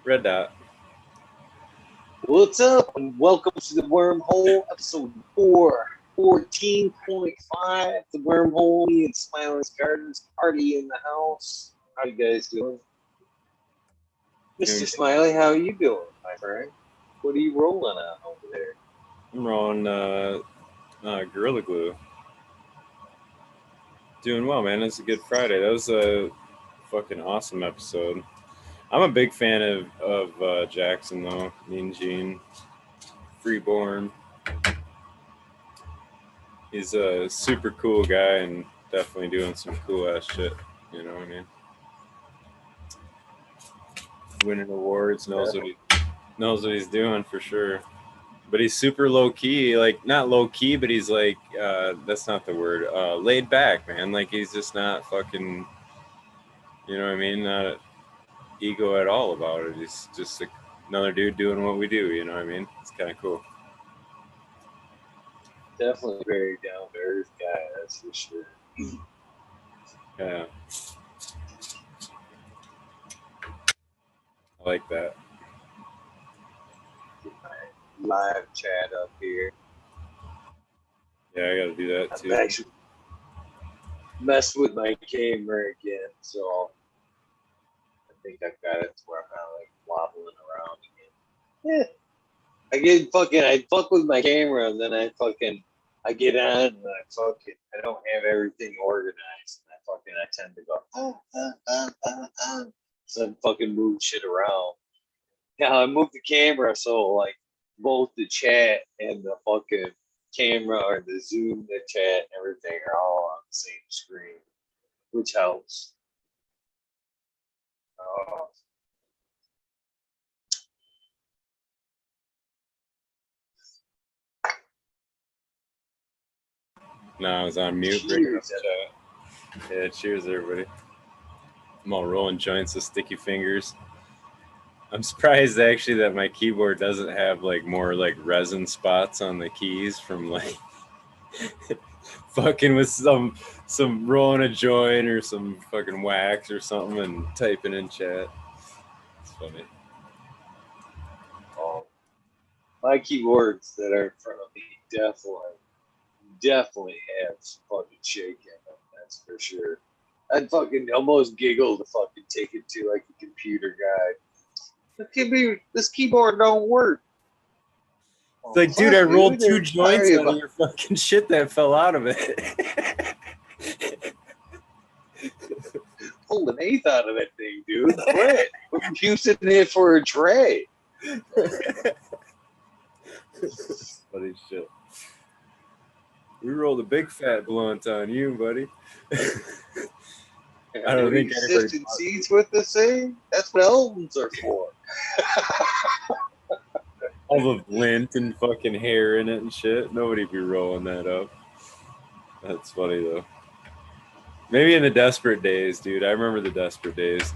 Red dot. What's up? And welcome to the Wormhole, episode 414.5. The Wormhole, me and Smiley's Gardens party in the house. How you guys doing? Mr. Smiley, how you doing, my friend? What are you rolling on over there? I'm rolling Gorilla Glue. Doing well, man. It's a good Friday. That was a fucking awesome episode. I'm a big fan of Jackson, though. Mean Gene. Freeborn. He's a super cool guy and definitely doing some cool ass shit. You know what I mean? Winning awards, knows what he's doing for sure. But he's super low key, like not low key, but he's like that's not the word. Laid back, man. Like he's just not fucking, you know what I mean? Not ego at all about it. He's just another dude doing what we do. You know what I mean? It's kind of cool. Definitely very down to earth guy, that's for sure. Yeah, I like that. Get my live chat up here. Yeah, I got to do that too. I'm actually messed with my camera again, so I think I've got it to where I'm not like wobbling around again. Yeah. I fuck with my camera and then I get on and I don't have everything organized and I tend to go so I fucking move shit around. Now I moved the camera so like both the chat and the fucking camera or the Zoom, the chat, and everything are all on the same screen, which helps. No, I was on mute. Cheers. Yeah, cheers, everybody. I'm all rolling joints with sticky fingers. I'm surprised actually that my keyboard doesn't have like more like resin spots on the keys from like fucking with some rolling a joint or some fucking wax or something and typing in chat. It's funny. My keyboards that are in front of me definitely have some fucking shake in them. That's for sure. I'd fucking almost giggle to fucking take it to like a computer guy. This keyboard don't work. It's like, dude, I rolled two joints out of your fucking shit that fell out of it. Pulled an eighth out of that thing, dude. Quit. We're using it for a tray. Funny shit. We rolled a big fat blunt on you, buddy. I don't think sifting seeds with the same. That's what albums are for. All the lint and fucking hair in it and shit. Nobody'd be rolling that up. That's funny though. Maybe in the desperate days, dude. I remember the desperate days.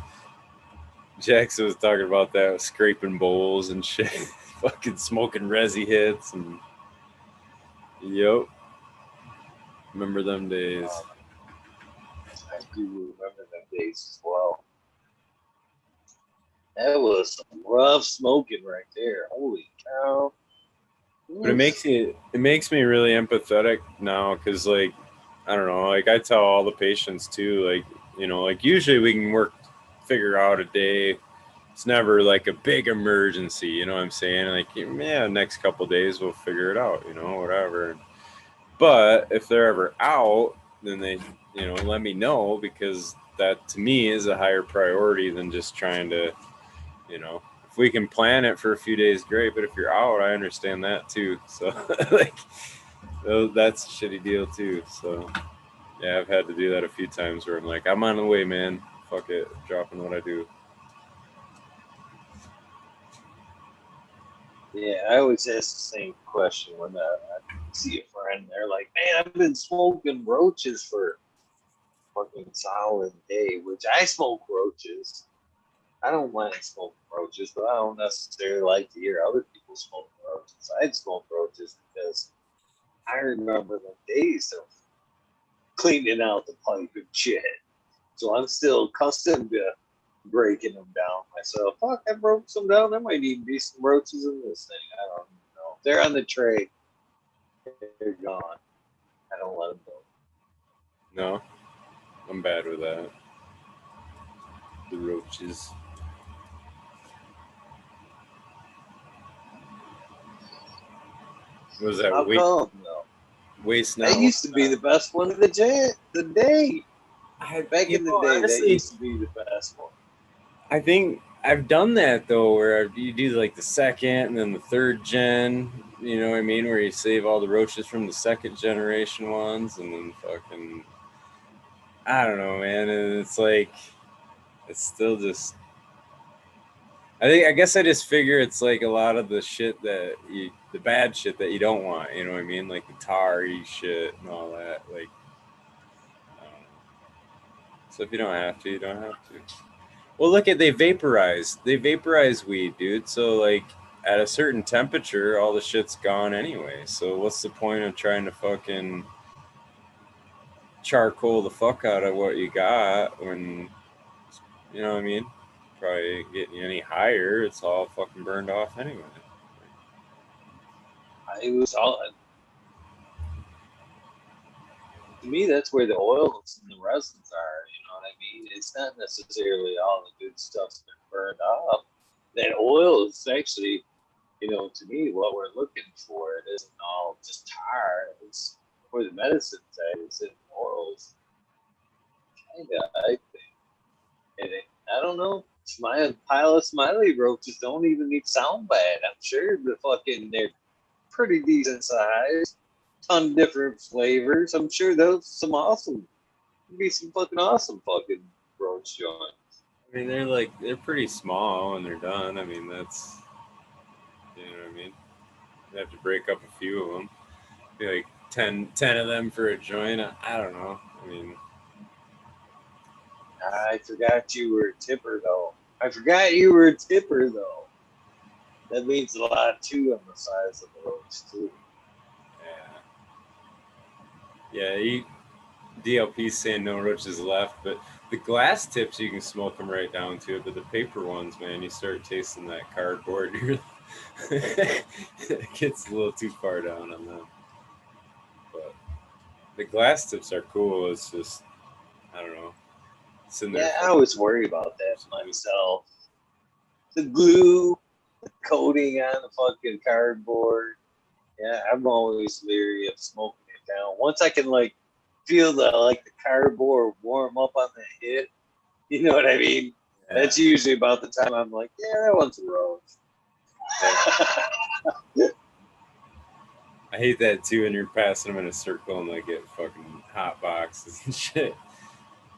Jackson was talking about that, scraping bowls and shit. Fucking smoking resi hits and yep. Remember them days. I do remember them days as well. That was some rough smoking right there. Holy cow. But it makes me really empathetic now because like I don't know, like I tell all the patients too, like, you know, like usually we can figure out a day. It's never like a big emergency, you know what I'm saying? Like, yeah, next couple days we'll figure it out, you know, whatever. But if they're ever out, then they, you know, let me know because that to me is a higher priority than just trying to, you know, if we can plan it for a few days, great. But if you're out, I understand that too. So like, that's a shitty deal too. So yeah, I've had to do that a few times where I'm like, I'm on the way, man. Fuck it, dropping what I do. Yeah, I always ask the same question when I see a friend. They're like, man, I've been smoking roaches for fucking solid day, which I smoke roaches. I don't mind smoking roaches, but I don't necessarily like to hear other people smoking roaches. I'd smoke roaches because I remember the days of cleaning out the pipe and shit. So I'm still accustomed to breaking them down myself. Fuck, I broke some down. There might even be some roaches in this thing. I don't know. They're on the tray. They're gone. I don't let them go. No, I'm bad with that. The roaches. What was that How weight? come? No. Waste That not. used to be the best one of the day. Back in the day, that honestly, used to be the best one. I think I've done that though, where you do like the second and then the third gen. You know what I mean? Where you save all the roaches from the second generation ones, and then fucking, I don't know, man. And it's like, it's still just. I guess I just figure it's like a lot of the shit the bad shit that you don't want. You know what I mean? Like the tarry shit and all that. Like, I don't know. So if you don't have to, you don't have to. Well, look at they vaporize weed, dude. So like at a certain temperature, all the shit's gone anyway. So what's the point of trying to fucking charcoal the fuck out of what you got when you know what I mean? Probably getting any higher, it's all fucking burned off anyway. It was all to me. That's where the oils and the resins are. You know what I mean? It's not necessarily all the good stuff's been burned off. That oil is actually, to me, what we're looking for. It isn't all just tar. It's for the medicine side. It's in oils. Kinda, I think. I don't know. My pile of smiley roaches don't even need sound bad. I'm sure they're pretty decent size. Ton of different flavors. I'm sure those be some fucking awesome fucking roach joints. I mean, they're pretty small when they're done. I mean, that's you know what I mean. You have to break up a few of them. Be like 10 of them for a joint. I don't know. I mean, I forgot you were a tipper though. I forgot you were a tipper though. That means a lot too on the size of the roach too. yeah, DLP's saying no roaches left, but the glass tips you can smoke them right down to it, but the paper ones, man, you start tasting that cardboard. It gets a little too far down on them. But the glass tips are cool. It's just I don't know. It's in there. Yeah, I always worry about that myself. The glue, the coating on the fucking cardboard. Yeah, I'm always leery of smoking it down. Once I can feel the cardboard warm up on the hit, you know what I mean? Yeah. That's usually about the time I'm like, yeah, that one's a rose. I hate that too. And you're passing them in a circle and they get fucking hot boxes and shit.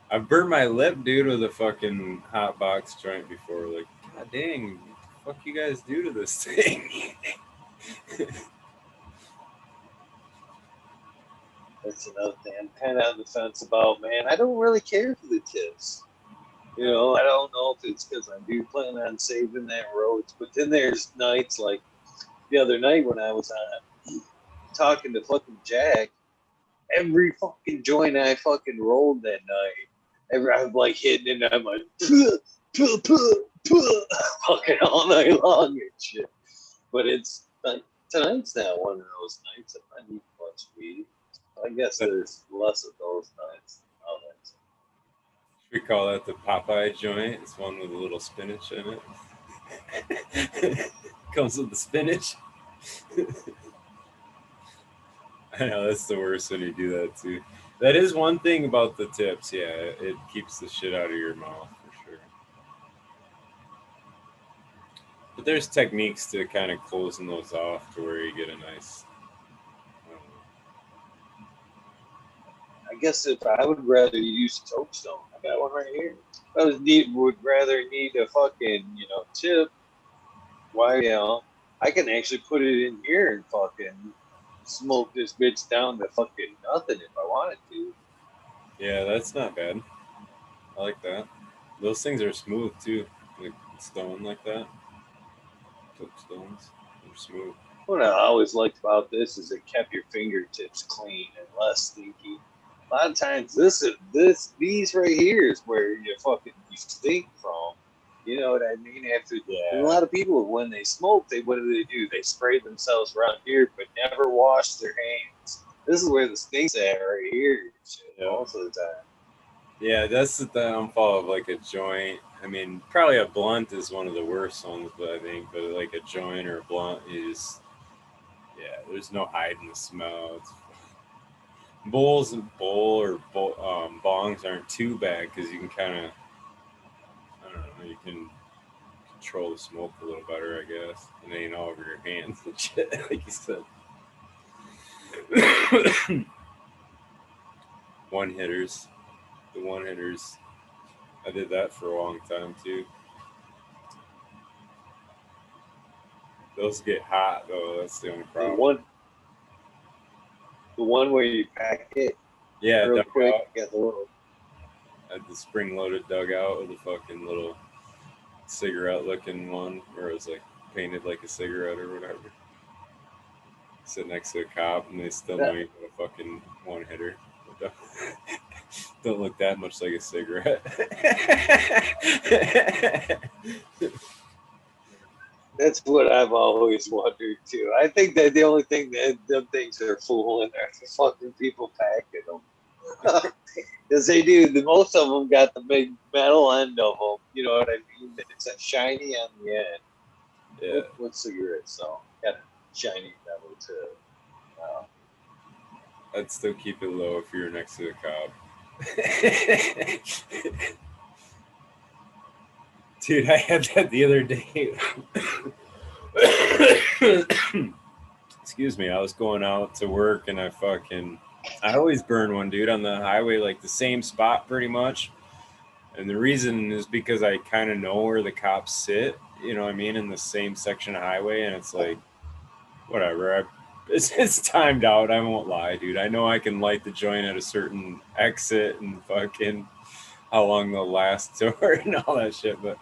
I've burned my lip, dude, with a fucking hot box joint before. Like, god dang, what the fuck you guys do to this thing? That's another thing I'm kind of on the fence about, man. I don't really care for the tips. I don't know if it's because I do plan on saving that roach, but then there's nights like the other night when I was talking to fucking Jack. Every fucking joint I fucking rolled that night, I'm like hitting it, I'm like, fucking all night long and shit. But it's like tonight's not one of those nights if I need much weed. I guess there's less of those nights. We call that the Popeye joint. It's one with a little spinach in it. Comes with the spinach. I know that's the worst when you do that too. That is one thing about the tips. Yeah, it keeps the shit out of your mouth for sure. But there's techniques to kind of closing those off to where you get a nice. I guess if I would rather use soapstone, I got one right here. I would rather need a fucking tip. Why I can actually put it in here and fucking smoke this bitch down to fucking nothing if I wanted to. Yeah, that's not bad. I like that. Those things are smooth too, like stone like that. Tip stones, they're smooth. What I always liked about this is it kept your fingertips clean and less stinky. A lot of times, these right here is where you stink from. You know what I mean? After and a Yeah. lot of people, when they smoke, what do? They spray themselves around here, but never wash their hands. This is where the stink's at right here. Shit, Yeah. most of the time. Yeah, that's the downfall of like a joint. I mean, probably a blunt is one of the worst ones, but I think, but like a joint or a blunt is, yeah, there's no hiding the smell. It's, bowls and bongs aren't too bad because you can kind of, I don't know, you can control the smoke a little better, I guess. And it ain't all over your hands and shit, like you said. One hitters, the one hitters. I did that for a long time too. Those get hot though. That's the only The problem. one, the one where you pack it Yeah, real quick, dugout. you got the little. At the spring-loaded dugout with a fucking little cigarette-looking one, where it was like painted like a cigarette or whatever. Sit next to a cop, and they still know That, you got a fucking one-hitter. Don't look that much like a cigarette. that's what I've always wondered too. I think that the only thing that them things are fooling are the fucking people packing them. Because they do, most of them got the big metal end of them. You know what I mean? It's a shiny on the end. Yeah, What cigarettes? So got a shiny metal too. I'd still keep it low if you're next to a cop. Dude, I had that the other day. Excuse me, I was going out to work and I always burn one, dude, on the highway, like the same spot pretty much. And the reason is because I kind of know where the cops sit, you know what I mean, in the same section of highway. And it's like, whatever. It's timed out. I won't lie, dude. I know I can light the joint at a certain exit and fucking how long they'll last or and all that shit. But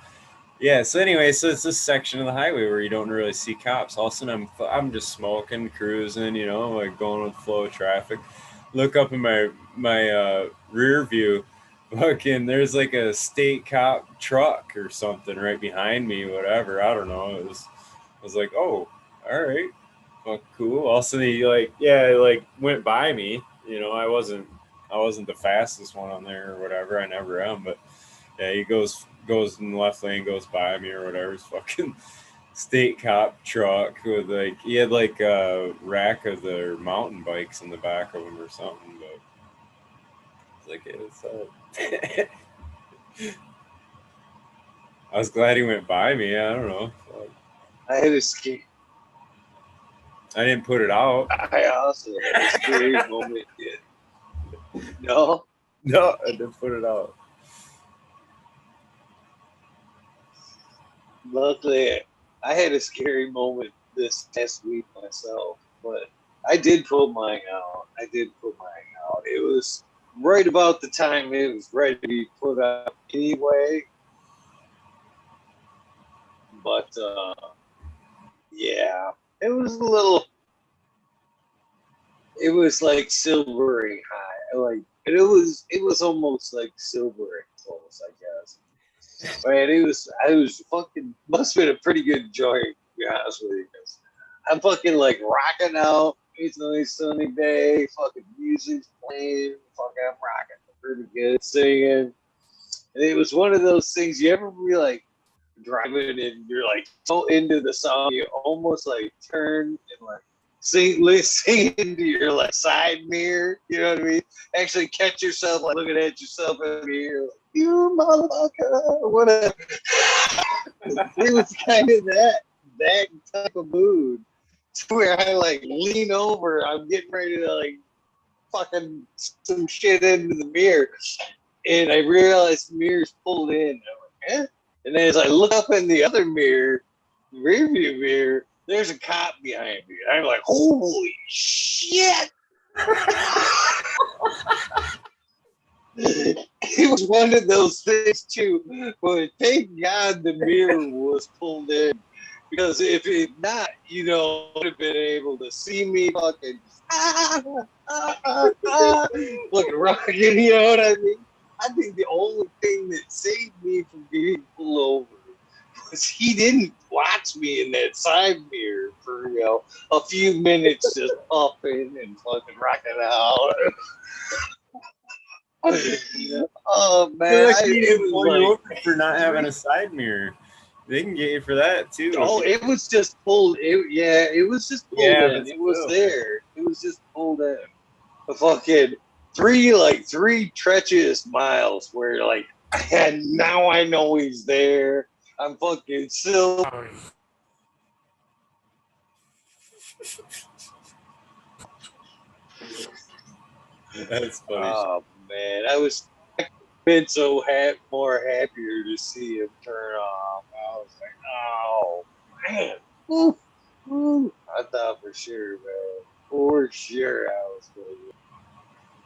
yeah, so anyway, so it's this section of the highway where you don't really see cops. All of a sudden, I'm just smoking, cruising, you know, like going with the flow of traffic. Look up in my rear view, fucking, there's like a state cop truck or something right behind me, whatever. I don't know. I was like, oh, all right, well, cool. All of a sudden, he like went by me. You know, I wasn't the fastest one on there or whatever. I never am, but yeah, he goes in the left lane, goes by me or whatever. It's fucking state cop truck with like he had like a rack of their mountain bikes in the back of him or something. But it's like it's I was glad he went by me. I don't know. I had a scary. I didn't put it out. I also had a scary moment. No, No, I didn't put it out. luckily, I had a scary moment this past week myself, but I did put mine out. I did put mine out. It was right about the time it was ready to be put out anyway. But yeah, it was a little. It was like silvering high, like it was almost like silvering close, I guess. Man, I was fucking must have been a pretty good joint, to be honest with you. Cause I'm fucking like rocking out. It's a nice sunny day. Fucking music's playing. Fucking I'm rocking pretty good, singing. And it was one of those things you ever be like driving and you're like so into the song you almost like turn and like sing into your like side mirror. You know what I mean? Actually catch yourself like looking at yourself in the mirror. Like, you motherfucker, whatever. It was kind of that type of mood to where I like lean over. I'm getting ready to like fucking some shit into the mirror, and I realized the mirror's pulled in. I'm like, eh? And then as I look up in the other mirror, rear view mirror, there's a cop behind me. I'm like, holy shit! It was one of those things too. But thank God the mirror was pulled in, because if it not, would have been able to see me fucking fucking rocking. You know what I mean? I think the only thing that saved me from getting pulled over he didn't watch me in that side mirror for a few minutes, just puffing and fucking rocking out. Oh man, Like it was pull you like over for not having a side mirror. They can get you for that too. oh, it was just pulled. It was just pulled Yeah, in. but It was still, there. It was just pulled in. A fucking three treacherous miles where like now I know he's there. I'm fucking still. that's funny. Oh man, I was been so more happier to see him turn off. I was like, oh man, woo, woo. I thought for sure, man, for sure I was going.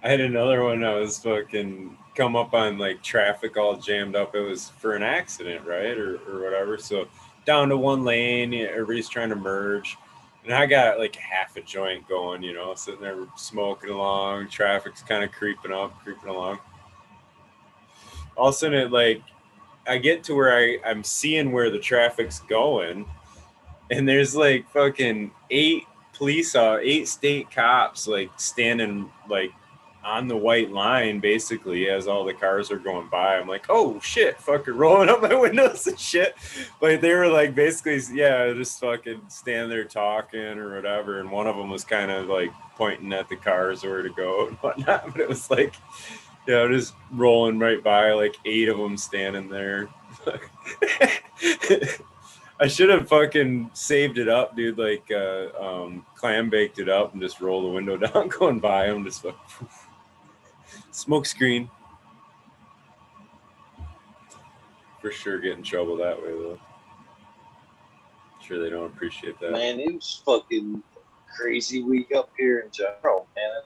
I had another one. I was fucking come up on like traffic all jammed up. It was for an accident, right, or whatever. So down to one lane, everybody's trying to merge, and I got like half a joint going, sitting there smoking along. Traffic's kind of creeping along. All of a sudden, I get to where I'm seeing where the traffic's going, and there's like fucking eight state cops like standing like on the white line basically as all the cars are going by. I'm like, oh shit, fucking rolling up my windows and shit. But they were like basically, yeah, just fucking standing there talking or whatever. And one of them was kind of like pointing at the cars where to go and whatnot. But it was like, just rolling right by, like 8 of them standing there. I should have fucking saved it up, dude. Like, clam baked it up and just roll the window down, going by them. Just like, smoke screen. For sure, get in trouble that way though. Sure, they don't appreciate that. Man, it was fucking crazy week up here in general, man.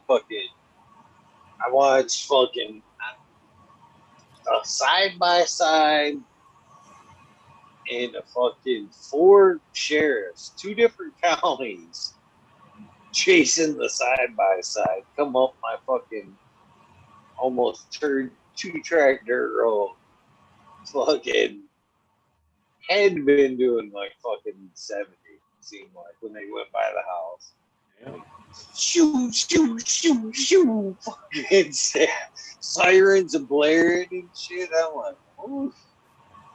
I watched fucking a side by side and a fucking 4 sheriffs, 2 different counties, chasing the side by side come up my fucking almost turned 2-track dirt road. Fucking had been doing like fucking 70, seemed like, when they went by the house. Yeah. Shoo, shoo, shoo, shoo. Fucking sirens are blaring and shit. I'm like, oof,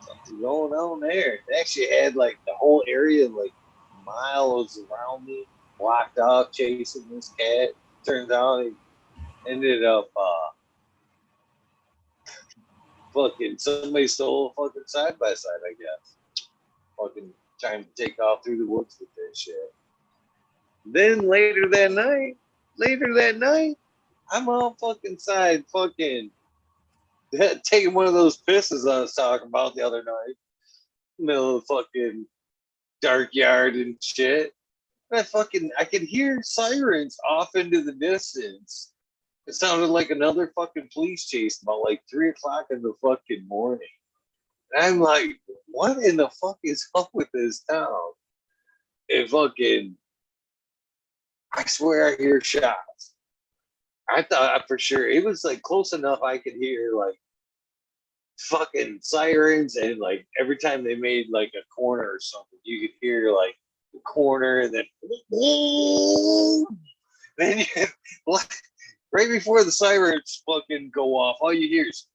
something going on there. They actually had like the whole area, like miles around me, blocked off chasing this cat. Turns out he ended up fucking somebody stole a fucking side by side, I guess. Fucking trying to take off through the woods with that shit. Then later that night, I'm on fucking side, fucking taking one of those pisses I was talking about the other night. Middle of the fucking dark yard and shit. I could hear sirens off into the distance. It sounded like another fucking police chase about like 3 o'clock in the fucking morning. And I'm like, what in the fuck is up with this town? It fucking, I swear I hear shots. I thought for sure it was like close enough I could hear like fucking sirens, and like every time they made like a corner or something, you could hear like the corner, and then then you, right before the sirens fucking go off, all you hear is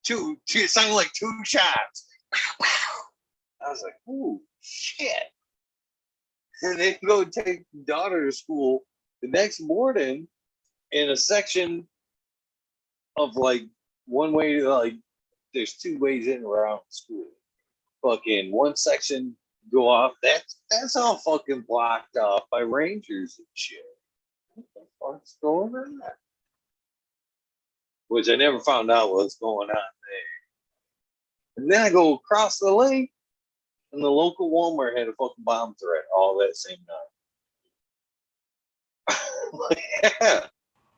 two. It sounded like 2 shots. I was like, "Ooh, shit!" And then go take daughter to school the next morning in a section of like one way to like. There's 2 ways in and around school. Fucking one section go off. That's all fucking blocked off by rangers and shit. What the fuck's going on? Which I never found out what's going on there. And then I go across the lake, and the local Walmart had a fucking bomb threat all that same night. Yeah.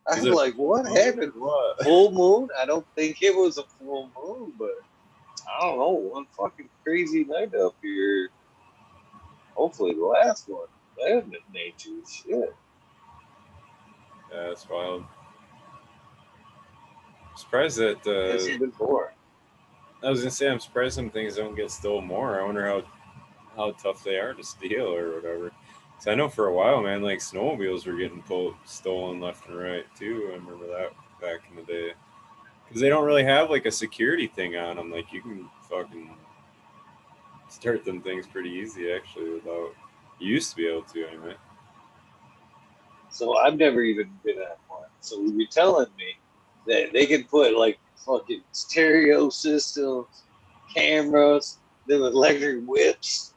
I'm like, what happened? What? Full moon? I don't think it was a full moon, but I don't know. One fucking crazy night up here. Hopefully the last one. That nature shit. Yeah, that's wild. I'm surprised that It's been boring. I was gonna say I'm surprised some things don't get stolen more. I wonder how tough they are to steal or whatever. So I know for a while, man, like snowmobiles were getting stolen left and right too. I remember that back in the day because they don't really have like a security thing on them. Like you can fucking start them things pretty easy actually without. You used to be able to anyway. So I've never even been on one. So you're telling me that they can put like fucking stereo systems, cameras, them electric whips.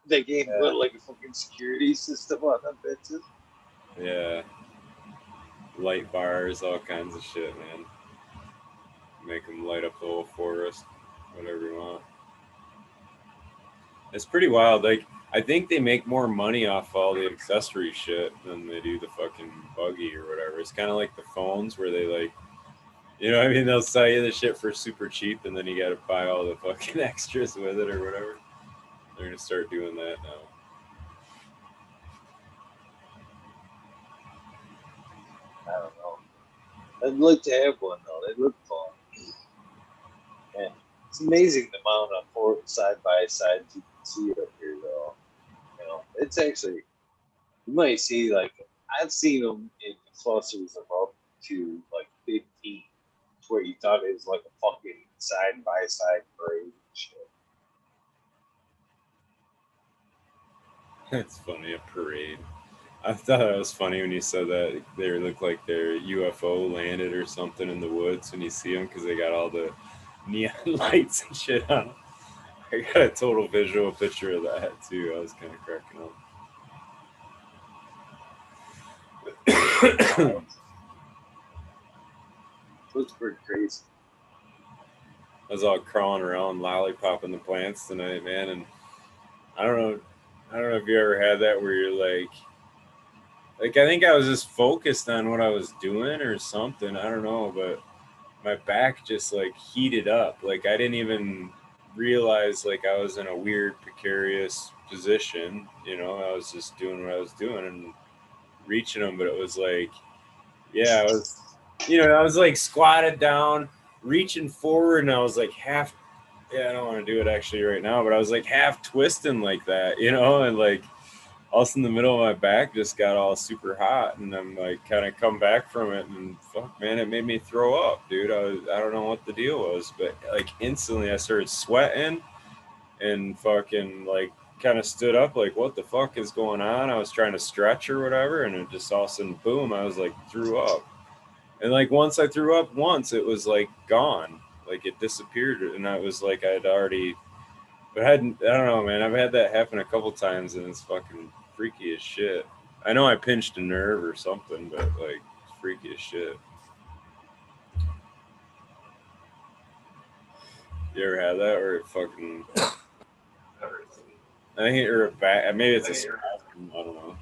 They can Yeah. put like a fucking security system on them bitches. Yeah, light bars, all kinds of shit, man. Make them light up the whole forest, whatever you want. It's pretty wild. Like I think they make more money off all the accessory shit than they do the fucking buggy or whatever. It's kind of like the phones where they like, you know, what I mean, they'll sell you the shit for super cheap, and then you got to buy all the fucking extras with it or whatever. They're gonna start doing that now. I don't know. I'd like to have one though. They look fun. And it's amazing the amount of side by sides you can see up here though. You know, it's actually you might see like I've seen them in clusters of up to like 15, to where you thought it was like a fucking side by side parade and shit. It's funny, a parade. I thought it was funny when you said that they look like their UFO landed or something in the woods when you see them because they got all the neon lights and shit on 'em. I got a total visual picture of that too. I was kind of cracking up. Uh, so it's pretty crazy. I was all crawling around, lollipopping the plants tonight, man. And I don't know, I don't know if you ever had that where you're like I think I was just focused on what I was doing or something. I don't know, but my back just like heated up. Like I didn't even realize like I was in a weird precarious position. You know, I was just doing what I was doing and reaching them, but it was like, yeah, I was, you know, I was like squatted down, reaching forward, and I was like half. Yeah, I don't want to do it actually right now, but I was like half twisting like that, you know, and like also in the middle of my back just got all super hot, and I'm like kind of come back from it, and fuck, man, it made me throw up, dude. I don't know what the deal was, but like instantly I started sweating and fucking like kind of stood up, like what the fuck is going on? I was trying to stretch or whatever, and it just all of a sudden, boom, I was like threw up, and like once I threw up once, it was like gone, like it disappeared, and I was like I'd already but I don't know, man. I've had that happen a couple times, and it's fucking freaky as shit. I know I pinched a nerve or something, but like it's freaky as shit. You ever had that, or it fucking? I think it or a back. Maybe it's a spasm. I don't know.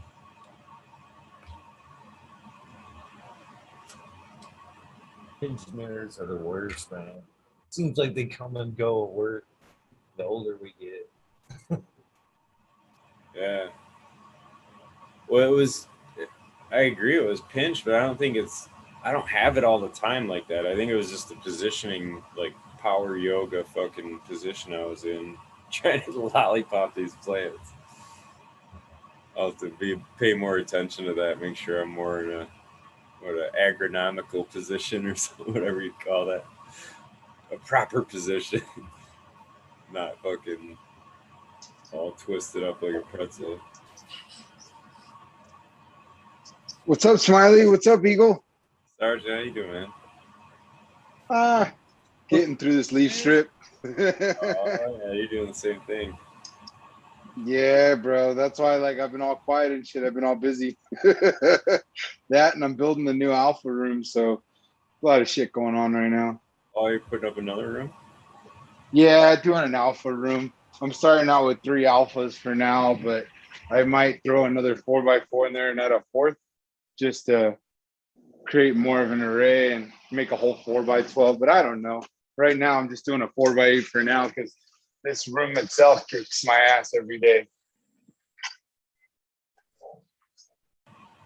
Pinched nerves are the worst, man. Seems like they come and go. The older we get. Yeah. Well, it was. I agree. It was pinched, but I don't think it's. I don't have it all the time like that. I think it was just the positioning, like power yoga fucking position I was in, trying to lollipop these plants. I'll have to pay more attention to that. Make sure I'm more in a what an agronomical position or something, whatever you call that, a proper position, not fucking all twisted up like a pretzel. What's up, Smiley? What's up, Eagle? Sarge, how you doing, man? Ah, getting through this leaf strip. Oh yeah, you're doing the same thing. Yeah, bro. That's why, like, I've been all quiet and shit. I've been all busy. That, and I'm building the new alpha room, so a lot of shit going on right now. Oh, you're putting up another room? Yeah, doing an alpha room. I'm starting out with 3 alphas for now, but I might throw another 4x4 in there and add a fourth just to create more of an array and make a whole 4x12. But I don't know. Right now, I'm just doing a 4x8 for now because this room itself kicks my ass every day.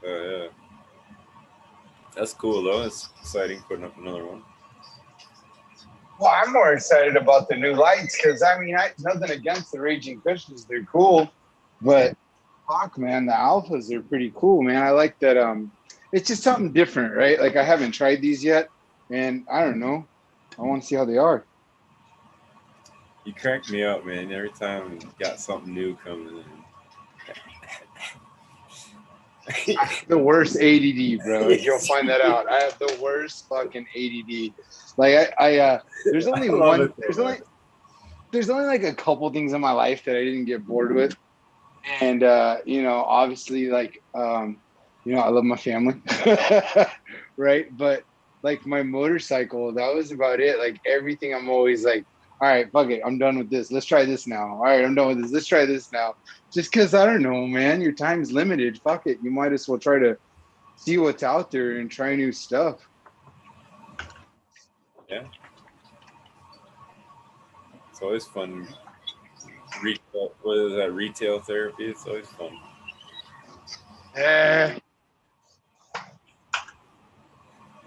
Oh yeah, that's cool though. It's exciting putting up another one. Well, I'm more excited about the new lights because I mean, nothing against the Raging Cushions, they're cool, but fuck, man, the Alphas are pretty cool, man. I like that. It's just something different, right? Like I haven't tried these yet, and I don't know. I want to see how they are. You crack me up, man. Every time you got something new coming in. The worst ADD, bro. You'll find that out. I have the worst fucking ADD. Like there's only I love it, there's only like a couple things in my life that I didn't get bored with, and obviously, like I love my family, right? But like my motorcycle, that was about it. Like everything, I'm always like, all right, fuck it, I'm done with this. Let's try this now. All right, I'm done with this. Let's try this now. Just because I don't know, man, your time's limited. Fuck it, you might as well try to see what's out there and try new stuff. Yeah. It's always fun. Retail, what is that? Retail therapy. It's always fun.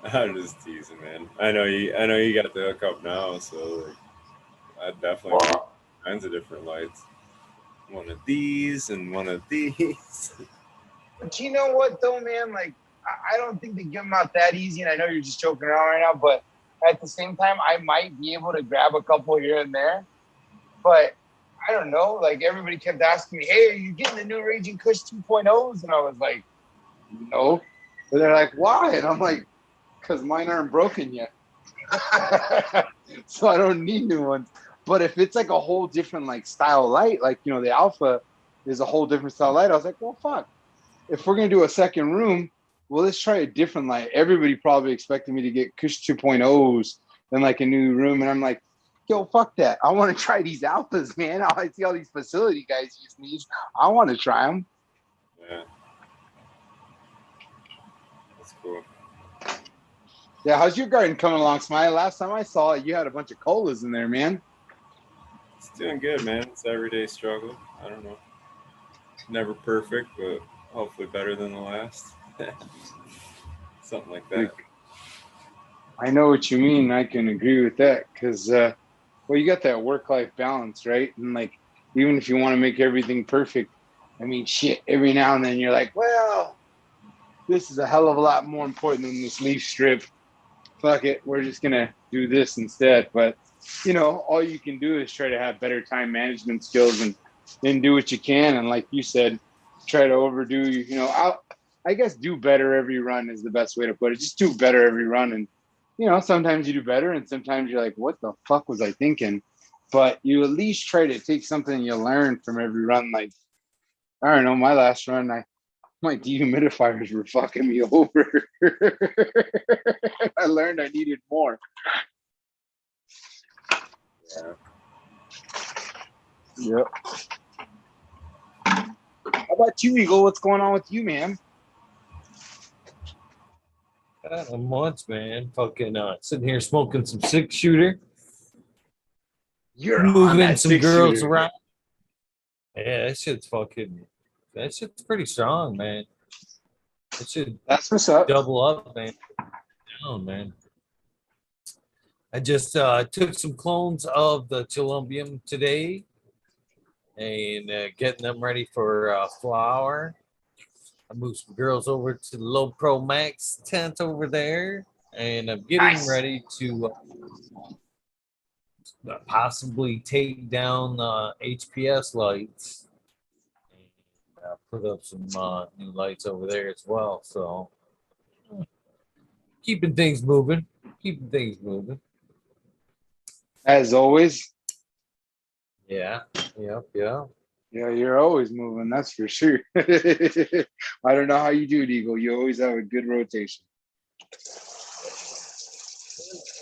I'm just teasing, man. I know you got the hookup now, so like, I definitely want all kinds of different lights. One of these and one of these. But you know what, though, man? Like, I don't think they give them out that easy. And I know you're just joking around right now, but at the same time, I might be able to grab a couple here and there. But I don't know. Like, everybody kept asking me, hey, are you getting the new Raging Kush 2.0s? And I was like, no. But they're like, why? And I'm like, because mine aren't broken yet. So I don't need new ones. But if it's like a whole different like style light, like the Alpha is a whole different style light, I was like, well, fuck. If we're gonna do a second room, well, let's try a different light. Everybody probably expected me to get Kush 2.0s and like a new room, and I'm like, yo, fuck that. I want to try these Alphas, man. I see all these facility guys use these. I want to try them. Yeah, that's cool. Yeah, how's your garden coming along, Smiley? Last time I saw it, you had a bunch of colas in there, man. It's doing good, man. It's everyday struggle. I don't know. Never perfect, but hopefully better than the last. Something like that. I know what you mean. I can agree with that because, well, you got that work-life balance, right? And like, even if you want to make everything perfect, I mean, shit, every now and then you're like, well, this is a hell of a lot more important than this leaf strip. Fuck it, we're just gonna do this instead. But all you can do is try to have better time management skills and do what you can. And like you said, try to overdo. I guess do better every run is the best way to put it. Just do better every run, and sometimes you do better, and sometimes you're like, what the fuck was I thinking? But you at least try to take something you learn from every run. Like I don't know, my last run, my dehumidifiers were fucking me over. I learned I needed more. Yeah. Yep. How about you, Eagle? What's going on with you, man? Not a month, man. Fucking sitting here smoking some 6-shooter. You're moving some girls around. Yeah, that shit's pretty strong, man. It should That's what's up. double up, man. Oh, man. I just took some clones of the Columbium today and getting them ready for flower. I moved some girls over to the Low Pro Max tent over there, and I'm getting ready to possibly take down HPS lights and put up some new lights over there as well. So keeping things moving. As always. Yeah. Yeah, you're always moving, that's for sure. I don't know how you do it, Eagle. You always have a good rotation. It's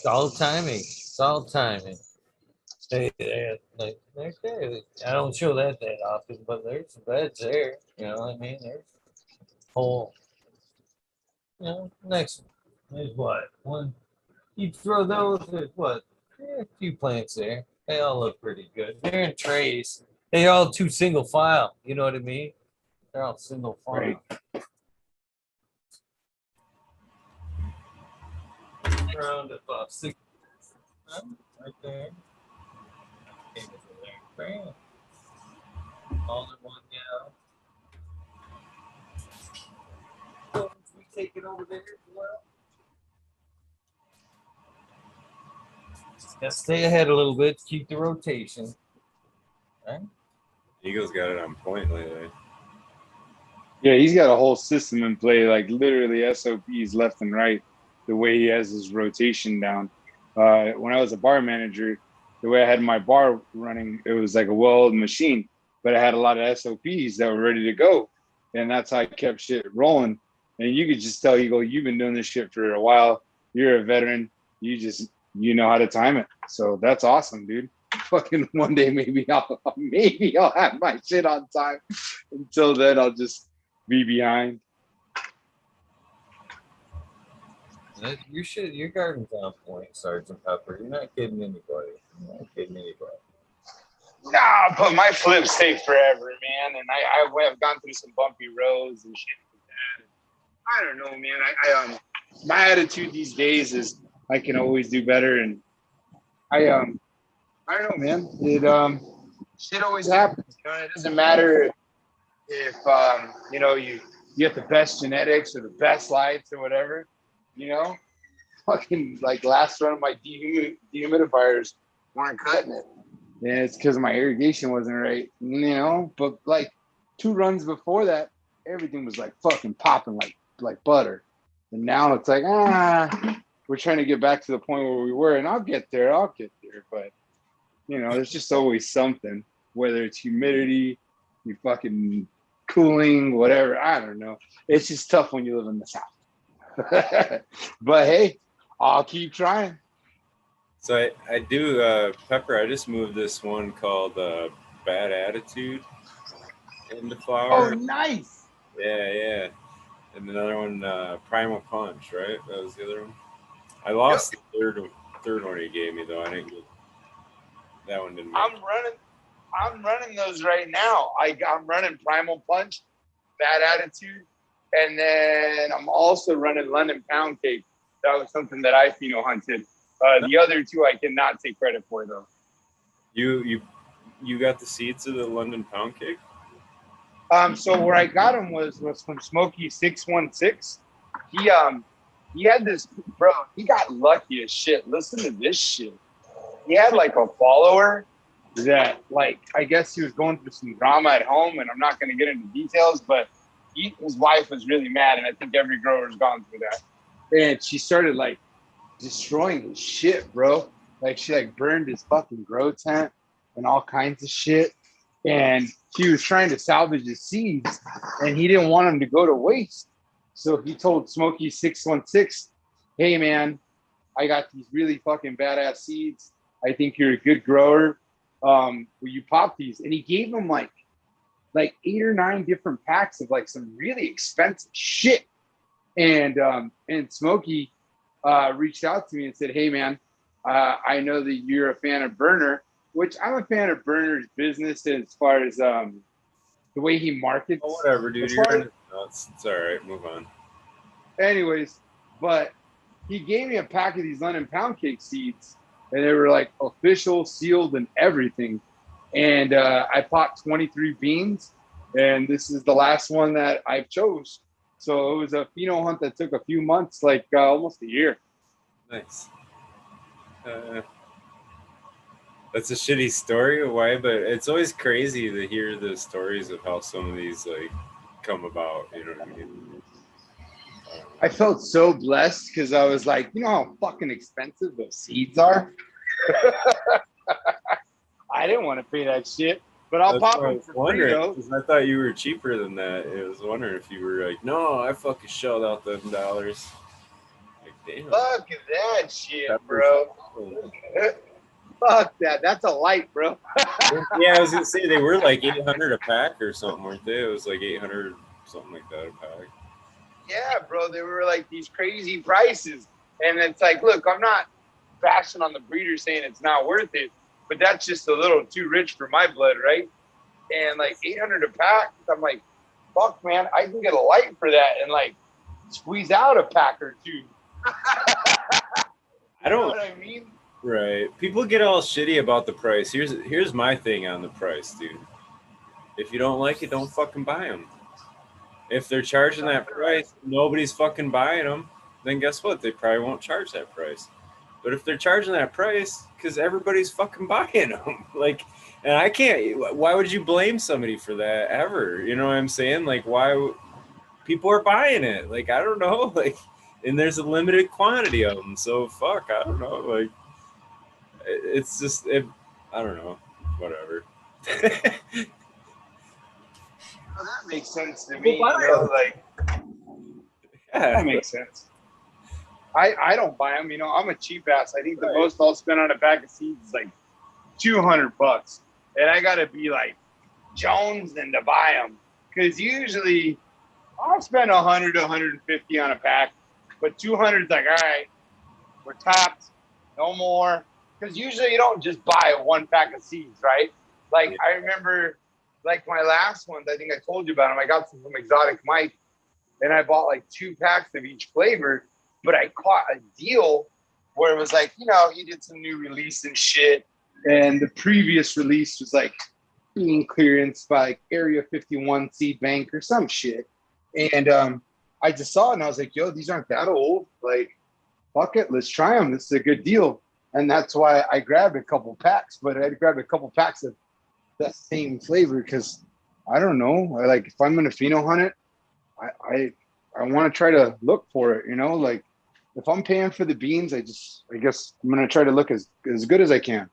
all timing. Hey, I don't show that often, but there's some beds there. You know what I mean? There's whole, next, there's what? One, you throw those, there's what? A few plants there. They all look pretty good. They're in trays. They're all two single file. You know what I mean? They're all single file. Right. Around about 6. Right there. Okay, there. Bam. All in one gal. So we take it over there as well. Just gotta stay ahead a little bit, keep the rotation. Right? Eagles got it on point lately. Yeah, he's got a whole system in play, like literally SOPs left and right, the way he has his rotation down. When I was a bar manager, the way I had my bar running, it was like a well-oiled machine, but I had a lot of SOPs that were ready to go. And that's how I kept shit rolling. And you could just tell you've been doing this shit for a while. You're a veteran. You know how to time it. So that's awesome, dude. Fucking one day maybe I'll have my shit on time. Until then, I'll just be behind. Your garden's on point, Sergeant Pepper. You're not kidding anybody. Nah, but my flips take forever, man. And I've gone through some bumpy roads and shit like that. I don't know, man. My attitude these days is I can always do better, and I don't know, man. It shit always happens. You know, it doesn't matter if you have the best genetics or the best lights or whatever. You know, fucking like last run of my dehumidifiers weren't cutting it. Yeah, it's because my irrigation wasn't right, you know. But like 2 runs before that, everything was like fucking popping like butter. And now it's like, we're trying to get back to the point where we were, and I'll get there. But you know, there's just always something, whether it's humidity, you fucking cooling, whatever. I don't know. It's just tough when you live in the South. But hey, I'll keep trying. So I do, Pepper, I just moved this one called Bad Attitude into flower. Oh, nice. Yeah. And another one, Primal Punch, right? That was the other one. I lost the third one he gave me, though. I didn't get that one. Didn't. I'm running those right now. I'm running Primal Punch, Bad Attitude, and then I'm also running London Pound Cake. That was something that I hunted. The other 2 I cannot take credit for, though. You got the seeds of the London Pound Cake? So where I got him was from Smokey 616. He had this, bro. He got lucky as shit. Listen to this shit. He had like a follower that, like, I guess he was going through some drama at home, and I'm not going to get into details, but his wife was really mad, and I think every grower's gone through that. And she started like destroying his shit, bro. Like she like burned his fucking grow tent and all kinds of shit. And he was trying to salvage his seeds, and he didn't want them to go to waste. So he told Smokey 616, "Hey man, I got these really fucking badass seeds. I think you're a good grower. Will you pop these?" And he gave him like 8 or 9 different packs of like some really expensive shit. And Smokey reached out to me and said, "Hey man, I know that you're a fan of Burner." Which I'm a fan of Burner's business as far as the way he markets. Oh, whatever, dude. It's all right. Move on. Anyways, but he gave me a pack of these London Pound Cake seeds, and they were like official, sealed, and everything. And I popped 23 beans, and this is the last one that I chose. So it was a pheno hunt that took a few months, like almost a year. Nice. That's a shitty story of why, but it's always crazy to hear the stories of how some of these like come about. You know what I mean? I felt so blessed because I was like, you know how fucking expensive those seeds are? I didn't want to pay that shit, but I'll pop them for free, though. I thought you were cheaper than that. I was wondering if you were like, no, I fucking shelled out them dollars. Like, damn. Fuck that shit, bro. Fuck that. That's a light, bro. Yeah, I was gonna say they were like 800 a pack or something, weren't they? It was like 800 something like that a pack. Yeah, bro. They were like these crazy prices, and it's like, look, I'm not bashing on the breeder saying it's not worth it, but that's just a little too rich for my blood, right? And like 800 a pack, I'm like, fuck, man, I can get a light for that and like squeeze out a pack or 2. I don't. You know what I mean? Right. People get all shitty about the price. Here's my thing on the price, dude. If you don't like it, don't fucking buy them. If they're charging that price, nobody's fucking buying them. Then guess what? They probably won't charge that price. But if they're charging that price, because everybody's fucking buying them, like, and I can't. Why would you blame somebody for that ever? You know what I'm saying? Like, why? People are buying it. Like, I don't know. Like, and there's a limited quantity of them. So fuck, I don't know. Like, it's just, I don't know. Whatever. Well, that makes sense to me. You know, like Yeah. that makes sense. I don't buy them. You know, I'm a cheap ass. I think the most I'll spend on a bag of seeds is like $200, and I gotta be like Jones and to buy them because usually I'll spend 100 to 150 on a pack, but 200 is like, all right, we're tapped, no more. Because usually you don't just buy one pack of seeds, right? Like I remember, like my last ones, I think I told you about them. I got some from Exotic Mike, and I bought like 2 packs of each flavor. But I caught a deal where it was like, you know, he did some new release and shit, and the previous release was like being clearanced by like Area 51 Seed Bank or some shit. And I just saw it and I was like, yo, these aren't that old. Like, fuck it, let's try them. This is a good deal. And that's why I grabbed a couple packs, but I grabbed a couple packs of that same flavor because I don't know. I like if I'm gonna pheno hunt it, I want to try to look for it, you know, like if I'm paying for the beans, I guess I'm gonna try to look as good as I can.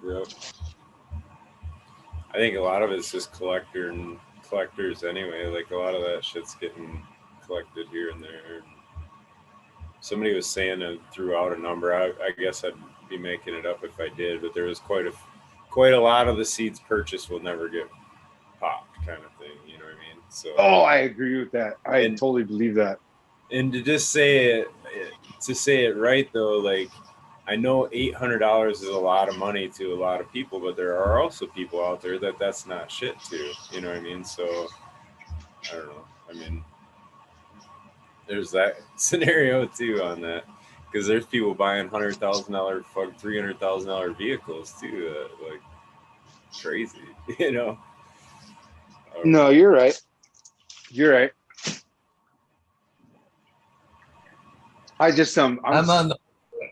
Yeah. I think a lot of it's just collectors anyway. Like a lot of that shit's getting collected here and there. Somebody was saying and threw out a number. I guess I'd be making it up if I did, but there was quite a lot of the seeds purchased will never get popped, kind of thing. You know what I mean? So. Oh, I agree with that. I totally believe that. And to just say it right though, like I know $800 is a lot of money to a lot of people, but there are also people out there that's not shit to. You know what I mean? So I don't know. I mean, there's that scenario too on that because there's people buying $100,000, $300,000 vehicles too. Like crazy, you know. No, you're right. You're right. I just I'm on the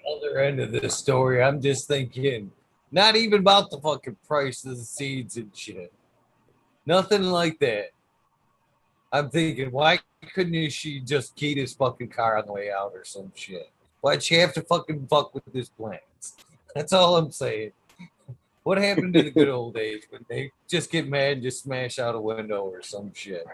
other end of this story. I'm just thinking, not even about the fucking price of the seeds and shit. Nothing like that. I'm thinking, why couldn't she just key this fucking car on the way out or some shit? Why'd she have to fucking fuck with this plants? That's all I'm saying. What happened to the good old days when they just get mad and just smash out a window or some shit?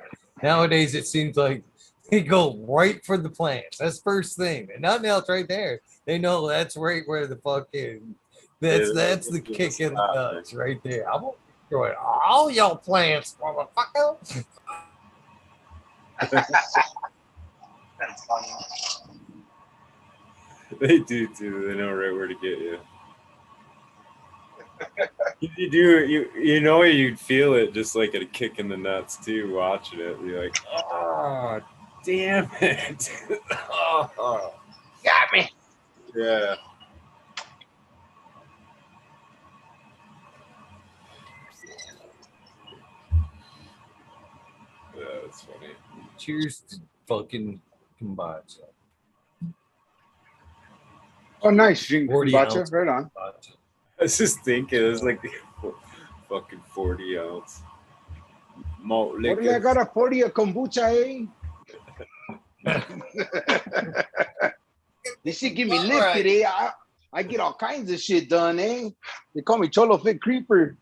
Nowadays, it seems like they go right for the plants. That's first thing. And nothing else right there. They know that's right where the fucking that's the kick in the nuts right there. I'm gonna destroy all your plants, motherfucker. That's funny. They do too. They know right where to get you. You know you'd feel it just like a kick in the nuts too watching it. You're like, oh damn it. Oh. Got me. Yeah. Yeah, that's funny. Cheers to fucking kombucha. Oh, nice. Drink 40 kombucha. ounce Right on. kombucha. I was just thinking it was like fucking 40 ounce malt What do I liquor. got a 40 of kombucha, eh? This shit give me lifted, eh? I get all kinds of shit done, eh? They call me Cholo Fit Creeper.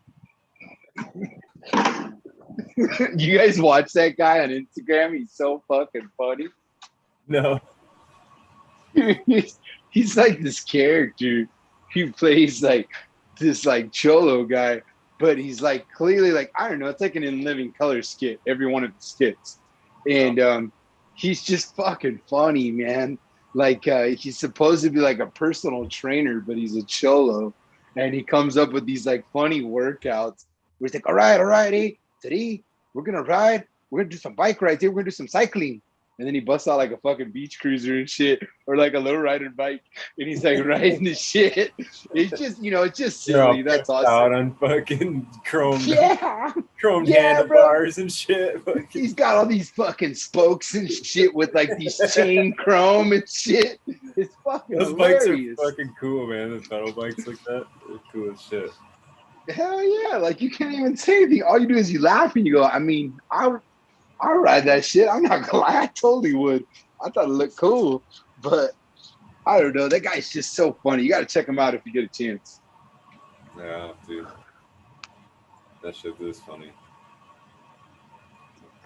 You guys watch that guy on Instagram? He's so fucking funny. No. He's like this character. He plays like this like Cholo guy, but he's like clearly like, I don't know, it's like an In Living Color skit, every one of the skits. And he's just fucking funny, man. Like he's supposed to be like a personal trainer, but he's a Cholo. And he comes up with these like funny workouts where he's like, all right, eh? Today we're gonna ride, we're gonna do some bike rides here, we're gonna do some cycling. and then he busts out like a fucking beach cruiser and shit, or like a lowrider bike, and he's like riding the shit. It's just, it's just They're all silly. That's pimped out awesome. on fucking chromed Yeah, chromed yeah, bro. handlebars and shit. He's got all these fucking spokes and shit with like these chain chrome and shit. It's fucking Those hilarious. bikes are fucking cool, man. The pedal bikes like that, they're cool as shit. Hell yeah! Like you can't even say anything. All you do is you laugh and you go. I mean, I ride that shit. I'm not gonna lie. I totally would. I thought it looked cool, but I don't know. That guy's just so funny. You got to check him out if you get a chance. Yeah, dude. That shit is funny.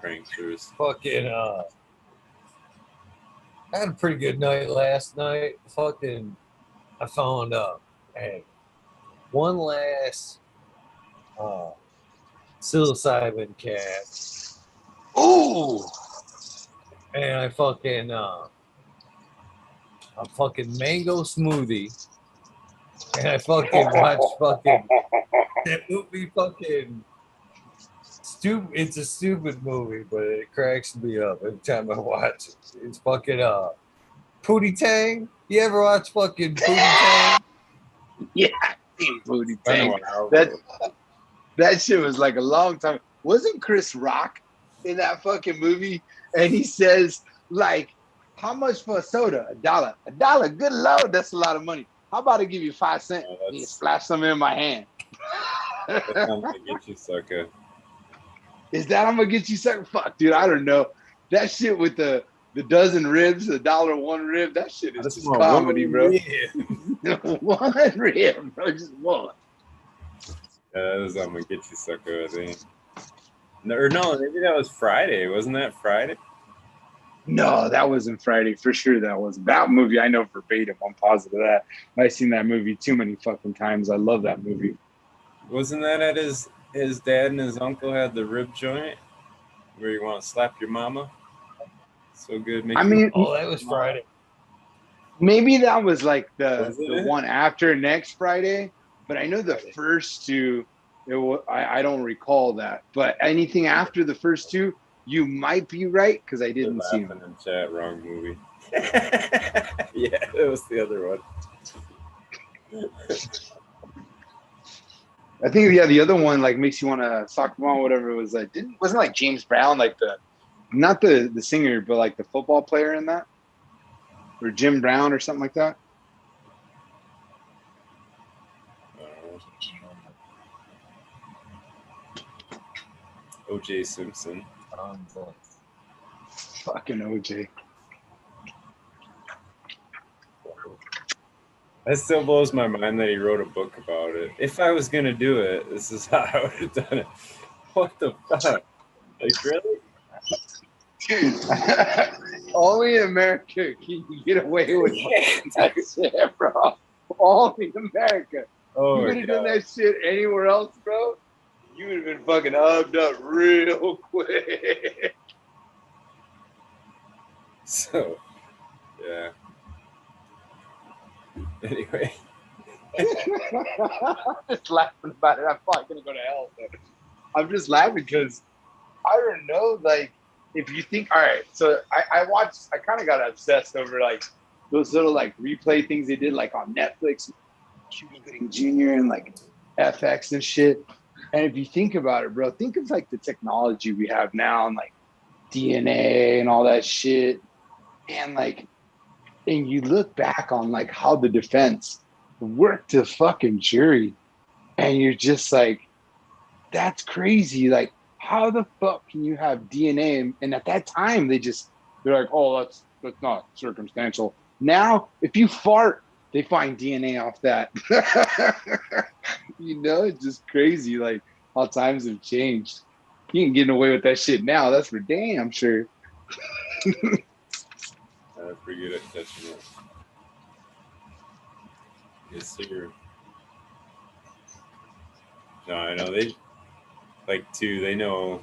Pranksters. Fucking I had a pretty good night last night. Fucking I found hey, one last psilocybin cat. Ooh. And I fucking a fucking mango smoothie. And I fucking watched fucking that movie fucking stupid. It's a stupid movie, but it cracks me up every time I watch it. It's fucking Pootie Tang. You ever watch fucking Pootie Tang? Yeah, I seen Booty I know Tank. what I That shit was like a long time. Wasn't Chris Rock in that fucking movie? And he says, like, how much for a soda? $1. $1. Good Lord, that's a lot of money. How about I give you 5 cents? Yeah, And you splash some in my hand. That sounds like get you sucker. Is that I'm gonna get you something? Fuck, dude, I don't know. That shit with the dozen ribs, the $1 rib, that shit is just comedy, bro. One rib, bro, just one. Yeah, that is I'm gonna get you sucker, I think. Or no, maybe that was Friday. Wasn't that Friday? No, that wasn't Friday. For sure that wasn't. That movie, I know verbatim. I'm positive of that. I've seen that movie too many fucking times. I love that movie. Wasn't that at his dad and his uncle had the rib joint where you want to slap your mama? So good. I mean, Oh, that was Friday. maybe that was like Was the it? one after next Friday, but I know the first two. I don't recall that, but anything after the first two, you might be right because I They're didn't see laughing them. in chat. Wrong movie. Yeah, it was the other one. I think the other one like makes you want to sock them on, whatever it was. Like wasn't like James Brown, like not the singer, but like the football player in that, or Jim Brown or something like that. O.J. Simpson. Fucking OJ. That still blows my mind that he wrote a book about it. If I was gonna do it, this is how I would have done it. What the fuck? Like really? Dude, only in America can you get away with that shit, bro. Only in America. Oh You my would have done god. that shit anywhere else, bro. You would have been fucking hubbed up real quick. So, yeah. Anyway. I'm just laughing about it. I'm probably gonna go to hell, but I'm just laughing because I don't know, like if you think, all right, so I kind of got obsessed over like those little like replay things they did like on Netflix, Cuba Gooding Jr. and like FX and shit. And if you think about it, bro, think of like the technology we have now and like DNA and all that shit. And like, and you look back on like how the defense worked the fucking jury, and you're just like, that's crazy. Like, how the fuck can you have DNA? And at that time, they're like, oh, that's not circumstantial. Now, if you fart, they find DNA off that. It's just crazy. Like how times have changed. You ain't getting away with that shit now. That's for damn sure. Pretty good at catching it. Yes, sir. No, I know they like too. They know.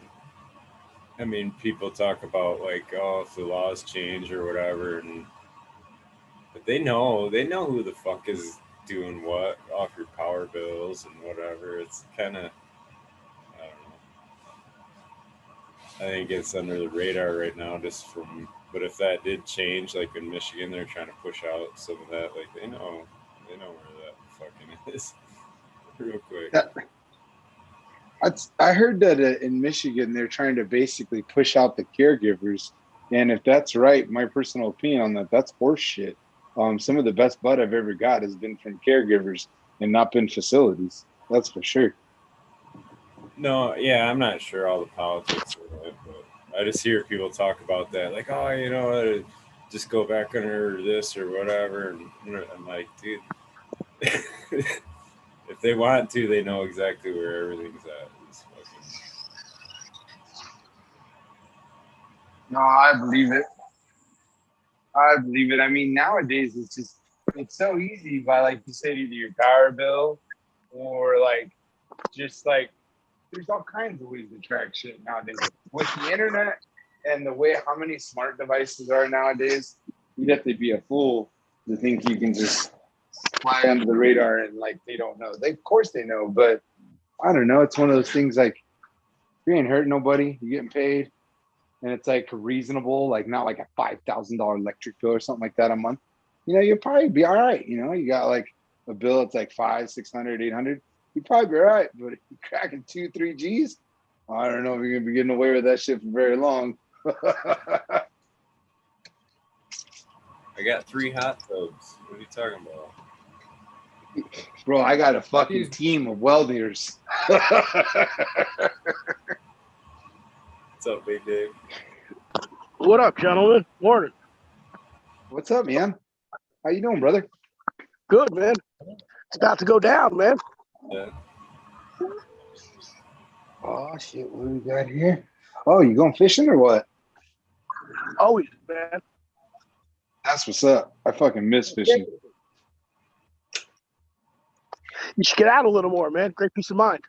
I mean, people talk about like, oh, if the laws change or whatever, but they know who the fuck is doing what off your power bills and whatever. It's kind of, I don't know. I think it's under the radar right now, just from But if that did change, like in Michigan, they're trying to push out some of that. Like they know where that fucking is, real quick. I heard that in Michigan they're trying to basically push out the caregivers, and if that's right, my personal opinion on that, that's horse shit. Some of the best bud I've ever got has been from caregivers and not been facilities. That's for sure. No, yeah, I'm not sure all the politics of it, but I just hear people talk about that, like, oh, just go back under this or whatever, and I'm like, dude, if they want to, they know exactly where everything's at. It's fucking... No, I believe it. I believe it. I mean, nowadays it's so easy by like you said, either your power bill or like just like there's all kinds of ways to track shit nowadays. With the internet and the way how many smart devices are nowadays, you'd have to be a fool to think you can just fly under the radar and like they don't know. They of course they know, but I don't know. It's one of those things like you ain't hurting nobody, you're getting paid, and it's like reasonable, like not like a $5,000 electric bill or something like that a month. You know, you'll probably be all right. You know, you got like a bill that's like 500, 600, 800. You'd probably be all right. But if you're cracking 2, 3 G's, I don't know if you're gonna be getting away with that shit for very long. I got 3 hot tubs. What are you talking about? Bro, I got a fucking team of welders. What's up, Big Dave? What up, gentlemen? Morning. What's up, man? How you doing, brother? Good, man. It's about to go down, man. Yeah. Oh shit, what do we got here? Oh, you going fishing or what? Always, man. That's what's up. I fucking miss fishing. You should get out a little more, man. Great peace of mind.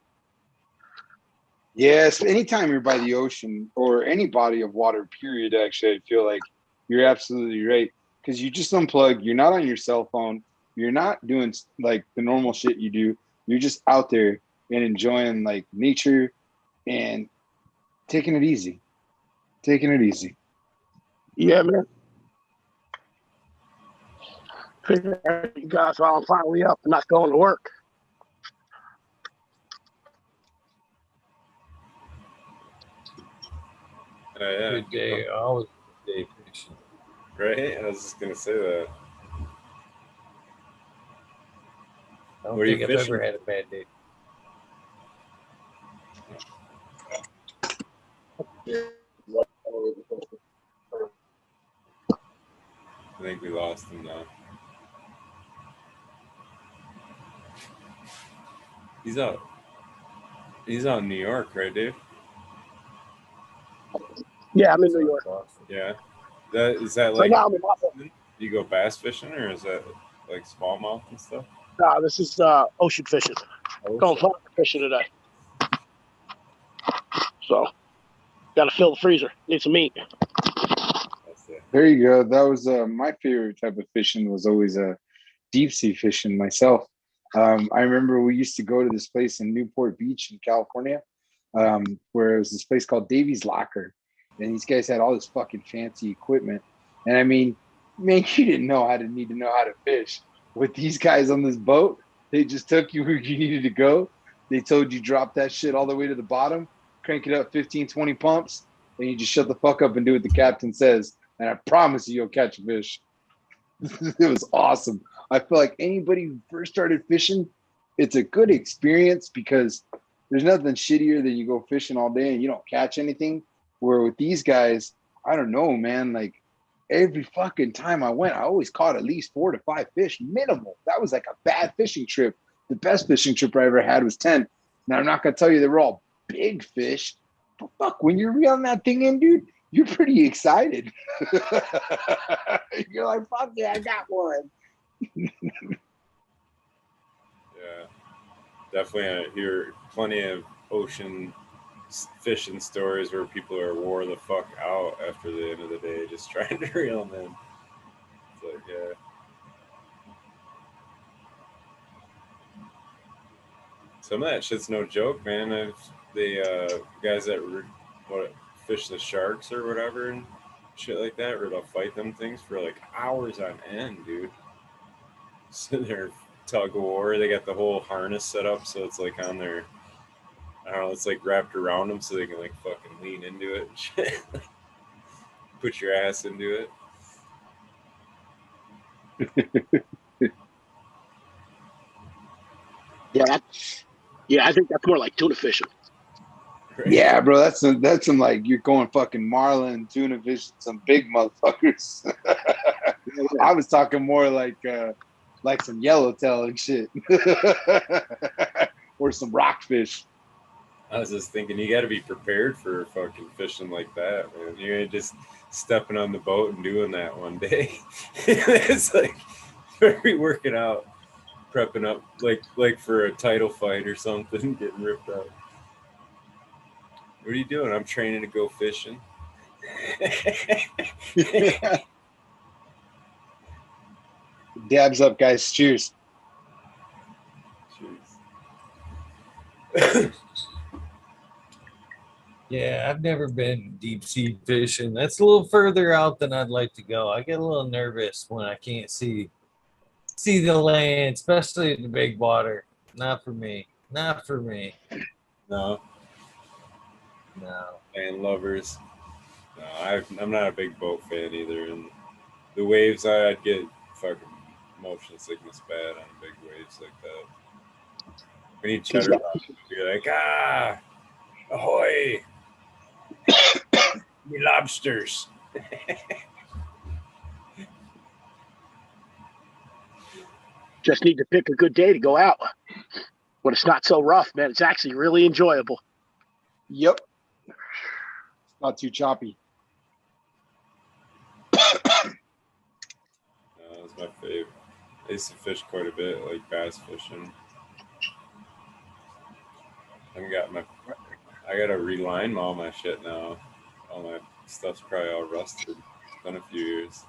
Yes, anytime you're by the ocean or any body of water, period, actually, I feel like you're absolutely right. Because you just unplug, you're not on your cell phone, you're not doing like the normal shit you do. You're just out there and enjoying like nature and taking it easy. Taking it easy. Yeah, man. Figure out you guys while I'm finally up and not going to work. Yeah. Good day. Always good day fishing. Right? I was just gonna say that. I don't What are you think I've fishing? ever had a bad day. I think we lost him now. He's out. He's out in New York, right, Dave? Yeah, I'm in New York. Yeah. Is that So like now I'm in Buffalo. you go bass fishing, or is that like smallmouth and stuff? Nah, this is ocean fishing. Going fly fishing today. So, got to fill the freezer. Need some meat. That's it. There you go. That was my favorite type of fishing was always deep sea fishing myself. I remember we used to go to this place in Newport Beach in California, where it was this place called Davy's Locker. And these guys had all this fucking fancy equipment. And I mean, man, you didn't need to know how to fish. With these guys on this boat, they just took you where you needed to go. They told you drop that shit all the way to the bottom, crank it up 15, 20 pumps, and you just shut the fuck up and do what the captain says. And I promise you, you'll catch a fish. It was awesome. I feel like anybody who first started fishing, it's a good experience because there's nothing shittier than you go fishing all day and you don't catch anything. Where with these guys, I don't know, man. Like every fucking time I went, I always caught at least 4 to 5 fish, minimal. That was like a bad fishing trip. The best fishing trip I ever had was 10. Now I'm not gonna tell you they were all big fish, but fuck, when you're reeling that thing in, dude, you're pretty excited. You're like, fuck yeah, I got one. Yeah, definitely. I hear plenty of ocean fishing stories where people are wore the fuck out after the end of the day, just trying to reel them in. It's like, yeah. Some of that shit's no joke, man. The guys that fish the sharks or whatever, and shit like that, where they'll fight them things for like hours on end, dude. So they're tug of war. They got the whole harness set up, so it's like on their, I don't know, it's like wrapped around them, so they can like fucking lean into it and shit. Put your ass into it. Yeah, I think that's more like tuna fishing. Right? Yeah, bro, that's some like you're going fucking marlin, tuna fish, some big motherfuckers. I was talking more like some yellowtail and shit, or some rockfish. I was just thinking, you got to be prepared for fucking fishing like that, man. You ain't just stepping on the boat and doing that one day. It's like very working out, prepping up like for a title fight or something, getting ripped out. What are you doing? I'm training to go fishing. Dabs up, guys. Cheers. Jeez. Yeah, I've never been deep sea fishing. That's a little further out than I'd like to go. I get a little nervous when I can't see the land, especially in the big water. Not for me. Not for me. No, No. land lovers. No, I'm not a big boat fan either. And the waves, I'd get fucking motion sickness bad on big waves like that. We need cheddar box to be like, ahoy, me lobsters. Just need to pick a good day to go out. When it's not so rough, man, it's actually really enjoyable. Yep. Not too choppy. That's my fave. I used to fish quite a bit, like bass fishing. I gotta reline all my shit now. All my stuff's probably all rusted. It's been a few years.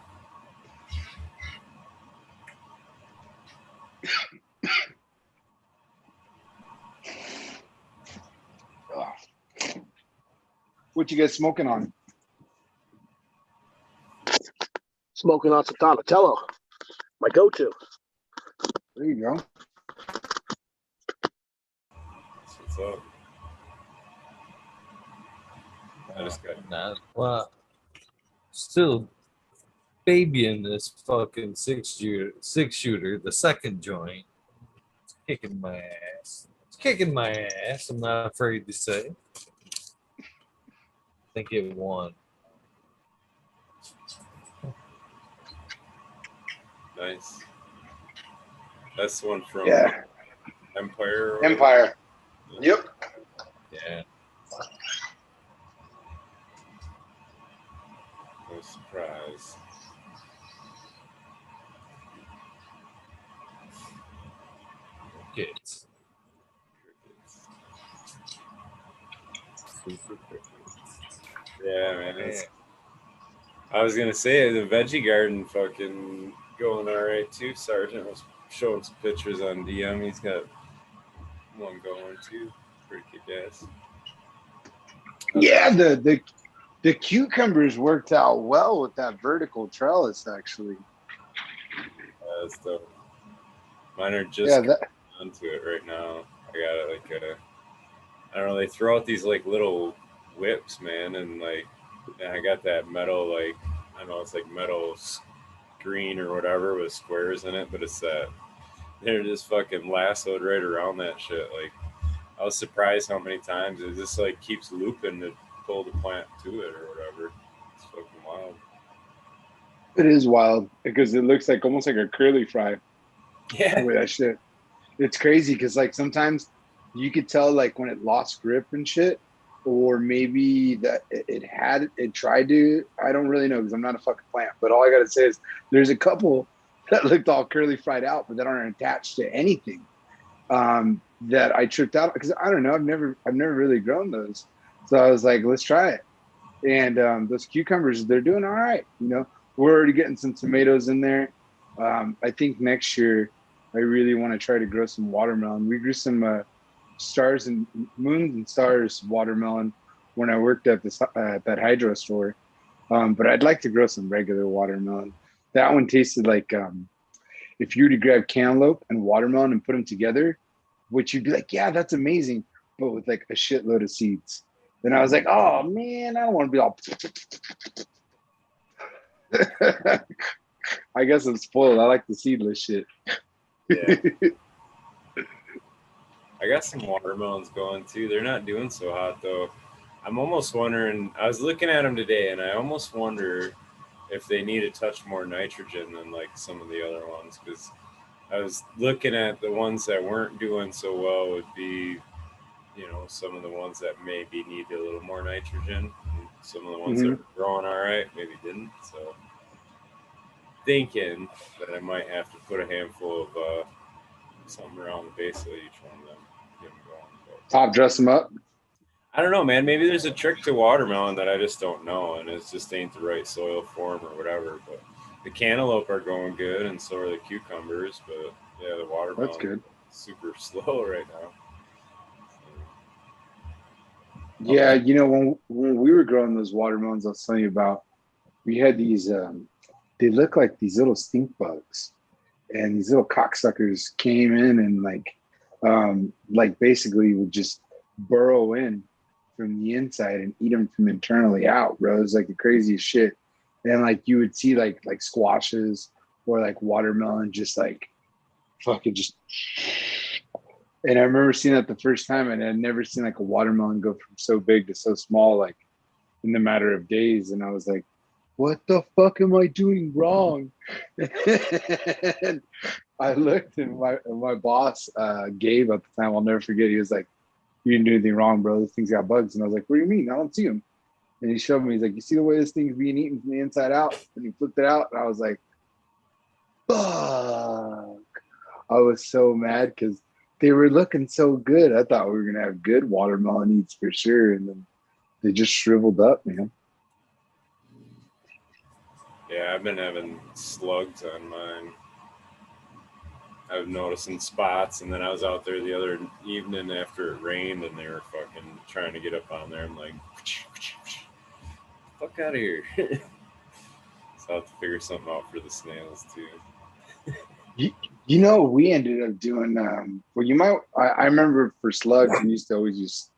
What you guys smoking on? Smoking on some Donatello, my go-to. There you go. That's what's up. I just got Well, still babying this fucking six shooter, the second joint. It's kicking my ass. It's kicking my ass. I'm not afraid to say. I think it won. nice. That's the one from Empire. Empire. Yep. Yeah. No surprise. Kids. Super crickets. Yeah, man. I was gonna say the veggie garden fucking going all right too. Sergeant was showing some pictures on DM. He's got one going too. Pretty kick ass. Yeah, the cucumbers worked out well with that vertical trellis, actually. That's dope. Mine are just Yeah, onto it right now. I got it like I don't know. They throw out these like little whips, man, and like I got that metal like I don't know. It's like metal screen or whatever with squares in it, but it's that they're just fucking lassoed right around that shit. Like I was surprised how many times it just like keeps looping to pull the plant to it or whatever. It's fucking wild. it is wild because it looks like almost like a curly fry. Yeah. The way that shit. It's crazy because like sometimes you could tell like when it lost grip and shit, or maybe that it tried to. I don't really know because I'm not a fucking plant. But all I gotta say is there's a couple that looked all curly fried out, but that aren't attached to anything. That I tripped out because I don't know. I've never really grown those, so I was like, let's try it. And those cucumbers, they're doing all right. You know, we're already getting some tomatoes in there. I think next year I really want to try to grow some watermelon. We grew some stars and moons and stars watermelon when I worked at this that hydro store. But I'd like to grow some regular watermelon. That one tasted like if you were to grab cantaloupe and watermelon and put them together, which you'd be like, yeah, that's amazing, but with like a shitload of seeds. Then I was like, oh man, I don't want to be all. I guess I'm spoiled. I like the seedless shit. Yeah. I got some watermelons going too. They're not doing so hot though. I'm almost wondering. I was looking at them today, and I almost wonder if they need a touch more nitrogen than like some of the other ones. Because I was looking at the ones that weren't doing so well would be, some of the ones that maybe need a little more nitrogen. And some of the ones that Mhm. were growing all right maybe didn't. So thinking that I might have to put a handful of something around the base of each one of them, get them going. But Top dress them up. I don't know, man. Maybe there's a trick to watermelon that I just don't know, and it just ain't the right soil form or whatever. But the cantaloupe are going good, and so are the cucumbers. But yeah, the That's watermelon good. super slow right now. Yeah, when we were growing those watermelons, I was telling you about, we had these. They look like these little stink bugs, and these little cocksuckers came in and like basically would just burrow in from the inside and eat them from internally out, bro. It was like the craziest shit. And like you would see like squashes or like watermelon just like fucking just. And I remember seeing that the first time, and I'd never seen like a watermelon go from so big to so small, like in the matter of days. And I was like, what the fuck am I doing wrong? And I looked, and my boss, Gabe at the time, I'll never forget, he was like, you didn't do anything wrong, bro. This thing's got bugs. And I was like, what do you mean? I don't see them. And he showed me, he's like, you see the way this thing's being eaten from the inside out? And he flipped it out, and I was like, fuck. I was so mad because they were looking so good. I thought we were going to have good watermelon eats for sure. And then they just shriveled up, man. Yeah, I've been having slugs on mine. I've noticing spots, and then I was out there the other evening after it rained, and they were fucking trying to get up on there. I'm like, fuck out of here. So I'll have to figure something out for the snails too. We ended up doing, well, I remember for slugs, we used to always use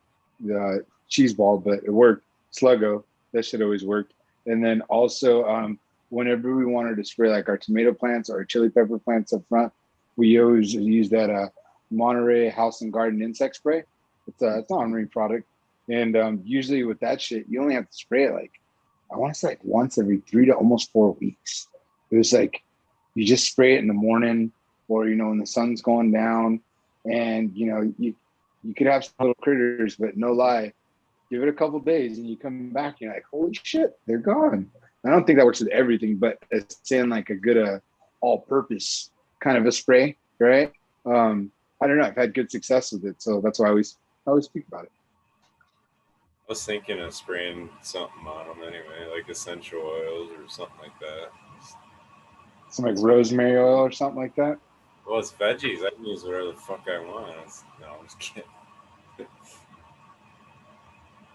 the cheese ball, but it worked. Sluggo, that should always work. And then also, whenever we wanted to spray like our tomato plants or our chili pepper plants up front, we always use that Monterey House and Garden insect spray. It's not a marine product. And usually with that shit, you only have to spray it like, I want to say like once every 3 to almost 4 weeks. It was like, you just spray it in the morning or, when the sun's going down, and, you could have some little critters, but no lie, give it a couple days and you come back and you're like, holy shit, they're gone. I don't think that works with everything, but it's saying like a good all-purpose kind of a spray, right? I don't know. I've had good success with it, so that's why I always speak about it. I was thinking of spraying something on them anyway, like essential oils or something like that. Some like rosemary oil or something like that. Well, it's veggies. I can use whatever the fuck I want. No, I'm just kidding.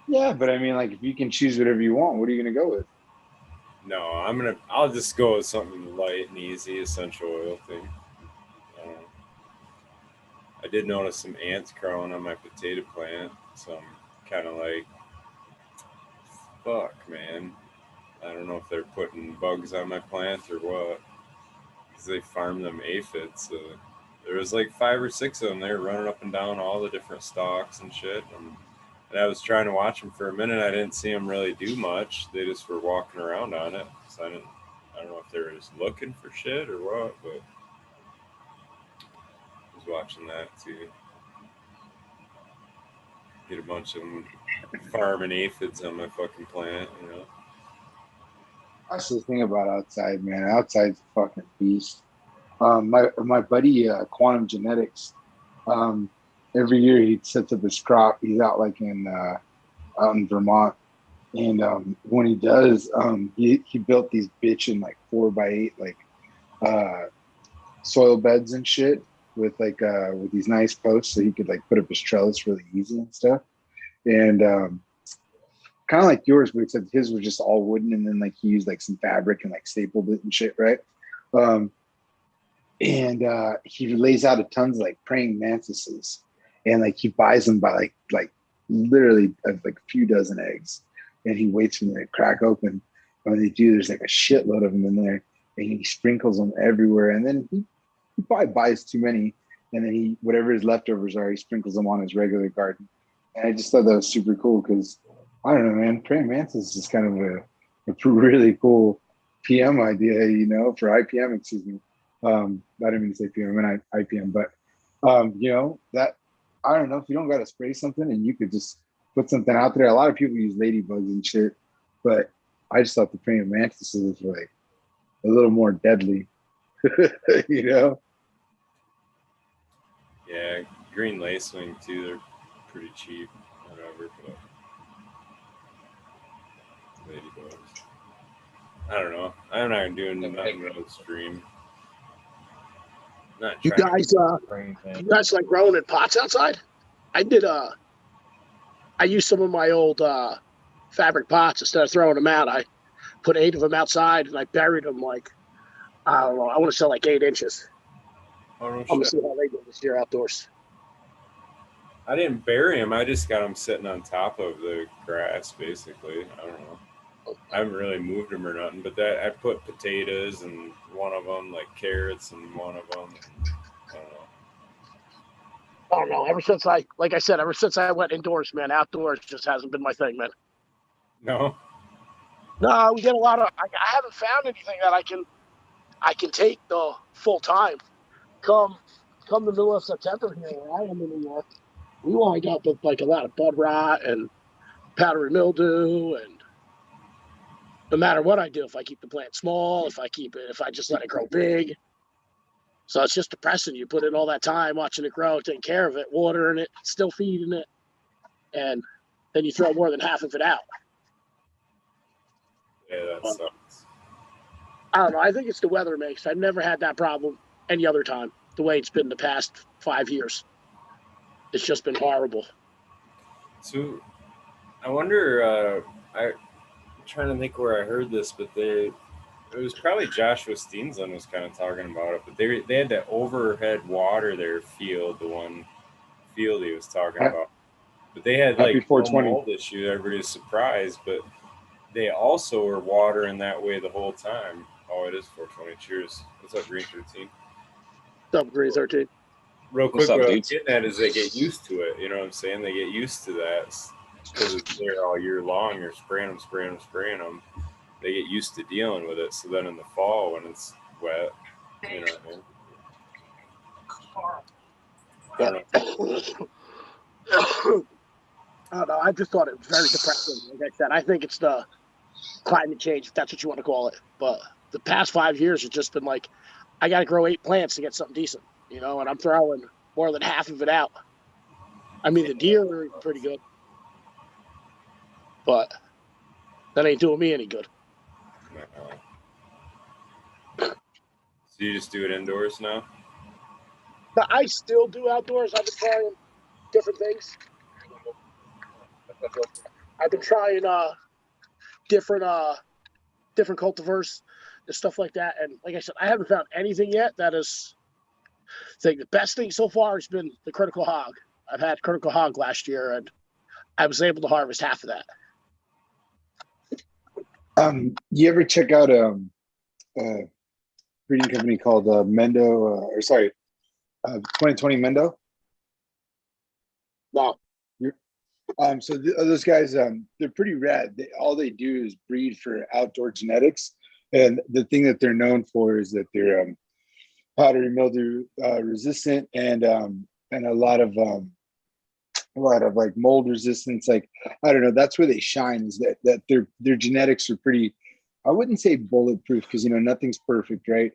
Yeah, but I mean, like if you can choose whatever you want, what are you gonna go with? No, I'll just go with something light and easy, essential oil thing. I did notice some ants crawling on my potato plant, so I'm kind of like, fuck, man. I don't know if they're putting bugs on my plant or what, because they farm them aphids. So there was like 5 or 6 of them. They were running up and down all the different stalks and shit. And I was trying to watch them for a minute. I didn't see them really do much. They just were walking around on it. So I don't know if they were just looking for shit or what, but I was watching that too. Get a bunch of them farming aphids on my fucking plant. That's the thing about outside, man. Outside's a fucking beast. My buddy, Quantum Genetics, every year he sets up his crop. He's out like out in Vermont, and when he does, he built these bitchin' like 4x8 like soil beds and shit with with these nice posts, so he could like put up his trellis really easy and stuff. And kind of like yours, but except his was just all wooden, and then like he used like some fabric and like stapled it and shit, right? And he lays out a tons of like praying mantises, and like he buys them by like literally like a few dozen eggs, and he waits for them to crack open. And when they do, there's like a shitload of them in there, and he sprinkles them everywhere. And then he probably buys too many, and then he whatever his leftovers are, he sprinkles them on his regular garden. And I just thought that was super cool because I don't know, man. Praying mantis is kind of a really cool PM idea, you know, for IPM. Excuse me. I didn't mean to say PM, I meant IPM, but you know that I don't know if you don't got to spray something and you could just put something out there. A lot of people use ladybugs and shit, but I just thought the praying mantises were like a little more deadly, you know. Yeah, green lacewing too. They're pretty cheap, whatever. But ladybugs. I don't know. I'm not doing nothing real extreme. Not You trying guys, Brain, man. you guys like growing in pots outside? I did. I used some of my old fabric pots instead of throwing them out. I put 8 of them outside and I buried them like I don't know. I want to say like 8 inches. Oh, no I'm gonna shit. see how they do this year outdoors. I didn't bury them. I just got them sitting on top of the grass, basically. I don't know. I haven't really moved them or nothing, but that I put potatoes and one of them, like carrots and one of them. I don't know. I don't know. Ever since I went indoors, man, outdoors just hasn't been my thing, man. No. No, we get a lot of. I haven't found anything that I can take the full time. Come the middle of September here, where I am in New York, we wind up with like a lot of bud rot and powdery mildew, and no matter what I do, if I keep the plant small, if I just let it grow big, so it's just depressing. You put in all that time watching it grow, taking care of it, watering it, still feeding it, and then you throw more than half of it out. Yeah, that But sucks. I don't know. I think it's the weather makes. I've never had that problem any other time. The way it's been the past 5 years, it's just been horrible. So I wonder. I'm trying to think where I heard this, but it was probably Joshua Steenson was kind of talking about it. But they had that overhead water their field, the one field he was talking about. But they had Happy like no 420. mold issue. Everybody was surprised, but they also were watering that way the whole time. Oh, it is 420. Cheers. What's up, Green 13? Sub 313. Real What's quick, up, what I'm dudes? getting at is they get used to it. You know what I'm saying? They get used to that because it's there all year long. You're spraying them. They get used to dealing with it. So then in the fall, when it's wet, you know what I mean? I don't know. I don't know. I just thought it was very depressing. Like I said, I think it's the climate change, if that's what you want to call it. But the past 5 years has just been like, I got to grow 8 plants to get something decent, you know, and I'm throwing more than half of it out. I mean, the deer are pretty good, but that ain't doing me any good. So you just do it indoors now? But I still do outdoors. I've been trying different things. I've been trying different cultivars and stuff like that. And like I said, I haven't found anything yet that is. I think the best thing so far has been the critical hog. I've had critical hog last year, and I was able to harvest half of that. You ever check out a breeding company called Mendo, 2020 Mendo? No. So those guys, they're pretty rad. All they do is breed for outdoor genetics, and the thing that they're known for is that they're powdery mildew resistant, and a lot of like mold resistance. Like I don't know, that's where they shine. Is that their genetics are pretty. I wouldn't say bulletproof because you know nothing's perfect, right?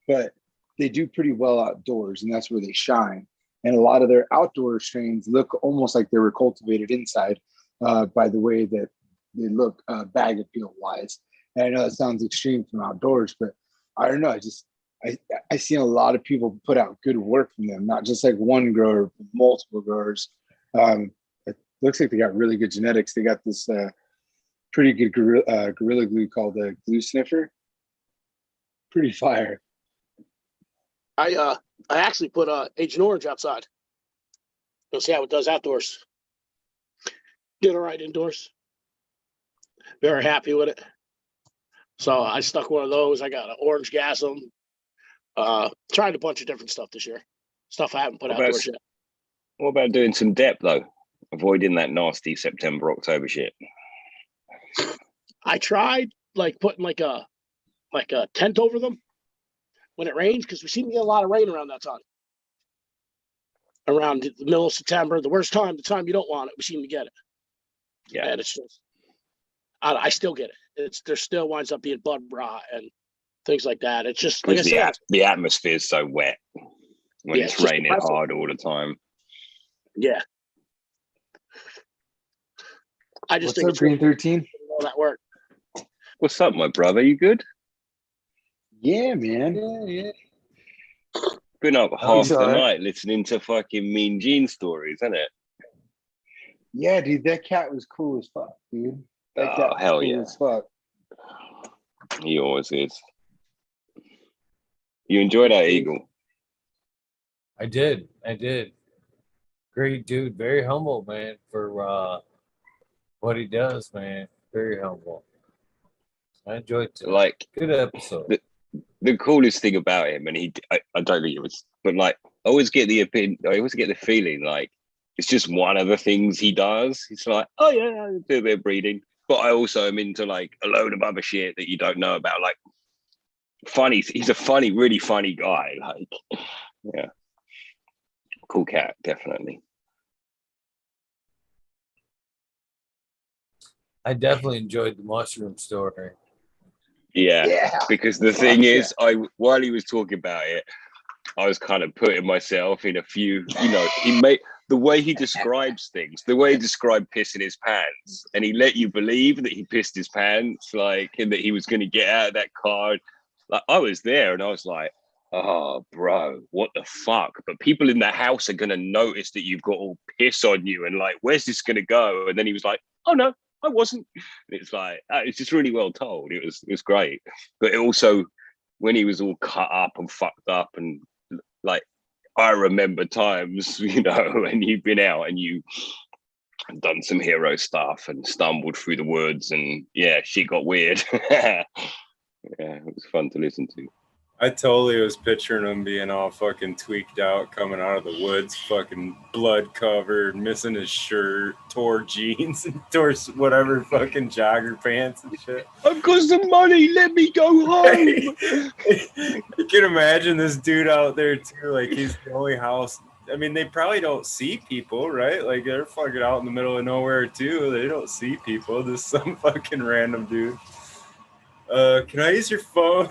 But they do pretty well outdoors, and that's where they shine. And a lot of their outdoor strains look almost like they were cultivated inside by the way that they look bag appeal wise. And I know that sounds extreme from outdoors, but I don't know. I seen a lot of people put out good work from them, not just like one grower, but multiple growers. It looks like they got really good genetics. They got this pretty good gorilla glue called the Glue Sniffer. Pretty fire. I actually put Agent Orange outside. You'll see how it does outdoors. Did all right indoors. Very happy with it. So I stuck one of those. I got an Orange Gasm. Tried a bunch of different stuff this year. Stuff I haven't put outdoors yet. What about doing some depth though? Avoiding that nasty September, October shit. I tried like putting like a tent over them when it rains, because we seem to get a lot of rain around that time. Around the middle of September, the worst time, the time you don't want it, we seem to get it. Yeah. And it's just, I still get it. There still winds up being bud rot and things like that. It's just like I said, the atmosphere is so wet when it's raining hard all the time. Yeah. I just think What's up, Green 13? All that work. What's up, my brother? You good? Yeah, man. Yeah. Been up half the all right. night listening to fucking Mean Gene stories, isn't it? Yeah, dude, that cat was cool as fuck, dude. That cat was hell cool yeah. as fuck. He always is. You enjoyed that eagle? I did. Great dude. Very humble, man, for what he does, man. Very humble. I enjoyed it. Like, good episode. The coolest thing about him, and I don't think it was, but like, I always get the feeling like it's just one of the things he does. It's like, oh yeah, I do a bit of breeding, but I also am into like a load of other shit that you don't know about. Like, funny, he's a funny, really funny guy. Like, yeah, cool cat, definitely. I definitely enjoyed the mushroom story. Yeah, because the thing is, while he was talking about it, I was kind of putting myself in a few, he made the way he describes things, the way he described pissing his pants, and he let you believe that he pissed his pants, like, and that he was going to get out of that car. Like, I was there and I was like, oh, bro, what the fuck? But people in the house are going to notice that you've got all piss on you and like, where's this going to go? And then he was like, oh no, I wasn't. It's like, it's just really well told. It was great. But it also, when he was all cut up and fucked up, and like, I remember times, when you've been out and you done some hero stuff and stumbled through the woods, and yeah, shit got weird. Yeah, it was fun to listen to. I totally was picturing him being all fucking tweaked out, coming out of the woods, fucking blood covered, missing his shirt, tore jeans, and tore whatever fucking jogger pants and shit. I've got some money, let me go home. You can imagine this dude out there too, like he's the only house. I mean, they probably don't see people, right? Like they're fucking out in the middle of nowhere too. They don't see people. Just some fucking random dude. Can I use your phone?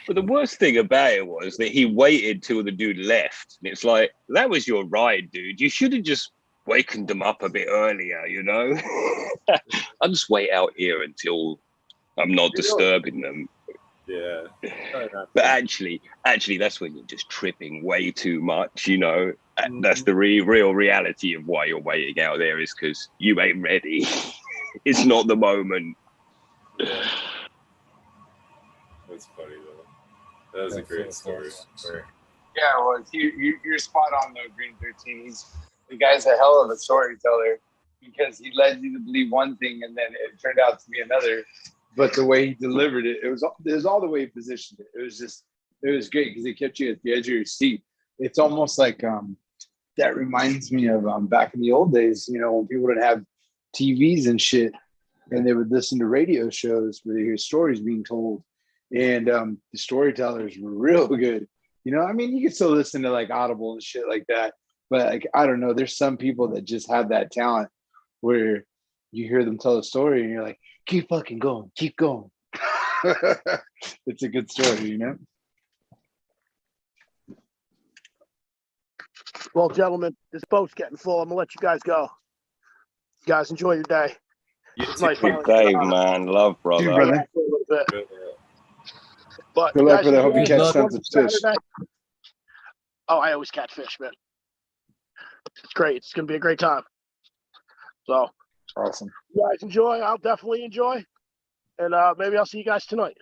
But the worst thing about it was that he waited till the dude left. And it's like, that was your ride, dude. You should have just wakened them up a bit earlier, I'll just wait out here until I'm not disturbing them. Yeah. But actually, that's when you're just tripping way too much, That's the real reality of why you're waiting out there, is because you ain't ready. It's not the moment. Yeah. That's funny though. That was a great story. Yeah, well, you're spot on though, Green 13. The guy's a hell of a storyteller, because he led you to believe one thing and then it turned out to be another. But the way he delivered it, it was all the way he positioned it. It was great because it kept you at the edge of your seat. It's almost like that reminds me of back in the old days, when people would have TVs and shit, and they would listen to radio shows where they hear stories being told, and the storytellers were real good. I mean, you can still listen to like Audible and shit like that, but like, I don't know, there's some people that just have that talent where you hear them tell a story and you're like, keep fucking going, keep going. It's a good story, Well, gentlemen, this boat's getting full. I'm gonna let you guys go. You guys enjoy your day. Good day, man. Love, brother. Dude, brother. But Good luck with it. I hope you catch tons of fish. Oh, I always catch fish, man. It's great. It's gonna be a great time. So Awesome. You guys enjoy. I'll definitely enjoy. And maybe I'll see you guys tonight.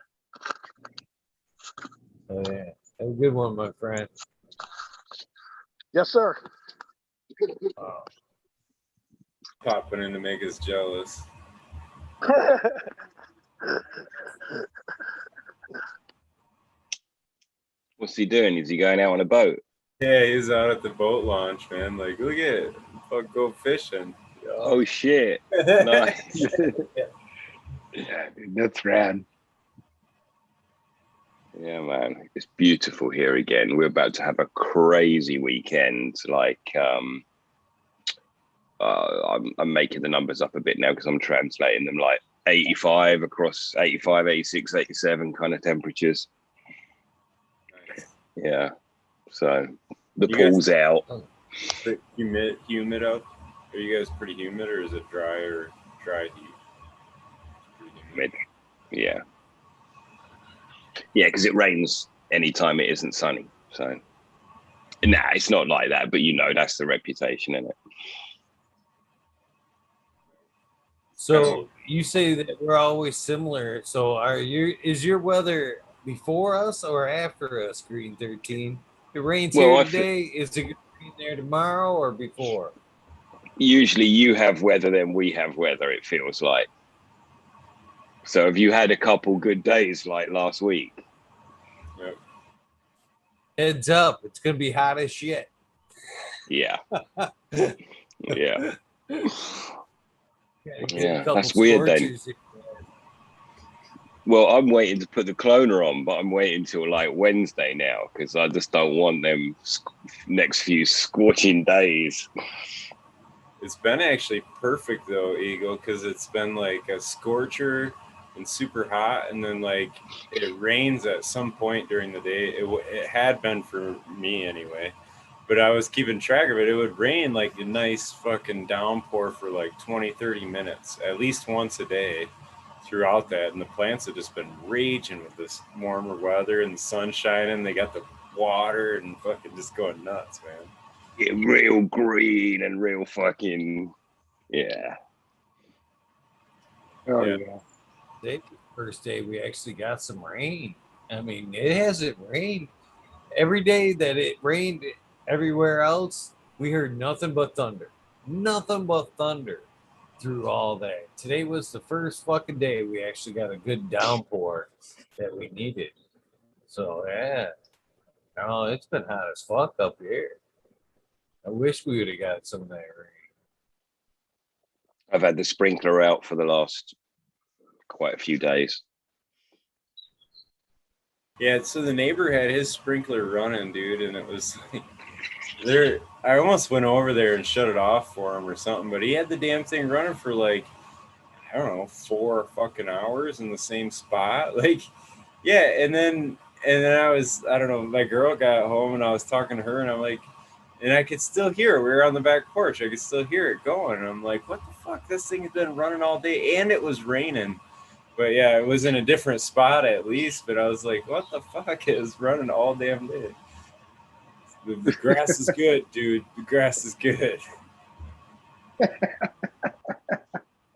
Oh, yeah. Have a good one, my friend. Yes, sir. Popping in to make us jealous. What's he doing? Is he going out on a boat? Yeah, he's out at the boat launch, man. Like, look at it. Fuck, go fishing. Oh shit! Nice. Yeah, dude, that's rad. Yeah, man, it's beautiful here again. We're about to have a crazy weekend. Like, I'm making the numbers up a bit now because I'm translating them. Like 85 across 85, 86, 87 kind of temperatures. Nice. Yeah. So the You guys- pool's out. Is it humid out? Are you guys pretty humid, or is it dry heat? Pretty humid. Yeah. Yeah, because it rains anytime it isn't sunny. So, nah, it's not like that. But that's the reputation, isn't it? So you say that we're always similar. So is your weather before us or after us, Green 13? It rains Well, here today. Is it going to rain there tomorrow or before? Usually you have weather, then we have weather, it feels like. So have you had a couple good days like last week? Yep. Heads up, it's going to be hot as shit. Yeah. Yeah. Yeah, Couple that's weird then. scorchers. Well, I'm waiting to put the cloner on, but I'm waiting till like Wednesday now because I just don't want them next few scorching days. It's been actually perfect though, Eagle, because it's been like a scorcher and super hot, and then like it rains at some point during the day. It had been for me anyway, but I was keeping track of it. It would rain like a nice fucking downpour for like 20, 30 minutes, at least once a day throughout that. And the plants have just been raging with this warmer weather and the sun shining. They got the water and fucking just going nuts, man. Yeah, real green and real fucking, yeah. Oh, Yeah. yeah. The first day we actually got some rain. I mean, it hasn't rained. Every day that it rained everywhere else, we heard nothing but thunder. Nothing but thunder through all that. Today was the first fucking day we actually got a good downpour that we needed. So, yeah. No, it's been hot as fuck up here. I wish we would have got some of that rain. I've had the sprinkler out for the last quite a few days. Yeah, so the neighbor had his sprinkler running, dude, and it was like there. I almost went over there and shut it off for him or something, but he had the damn thing running for like, I don't know, 4 fucking hours in the same spot. Like, yeah, and then I don't know, my girl got home and I was talking to her and I'm like, and I could still hear it. We were on the back porch. I could still hear it going. And I'm like, what the fuck? This thing has been running all day and it was raining. But yeah, it was in a different spot at least. But I was like, what the fuck? It was running all damn day. The grass is good, dude. The grass is good. I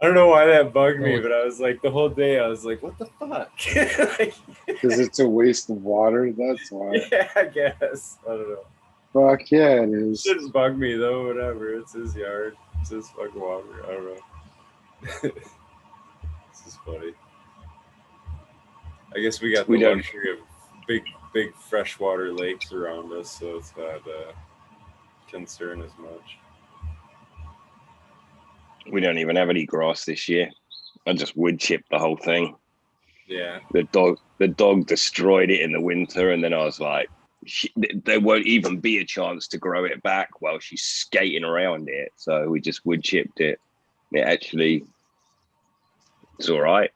don't know why that bugged me, but I was like, the whole day, I was like, what the fuck? Because it's a waste of water. That's why. Yeah, I guess. I don't know. Fuck yeah, it It is. shouldn't bug me, though. Whatever. It's his yard. It's his fucking water. I don't know. This is funny. I guess we got the luxury of big freshwater lakes around us, so it's not a concern as much. We don't even have any grass this year. I just wood chipped the whole thing. Yeah. The dog destroyed it in the winter, and then I was like, there won't even be a chance to grow it back while she's skating around it. So we just wood chipped it. It actually, it's all right.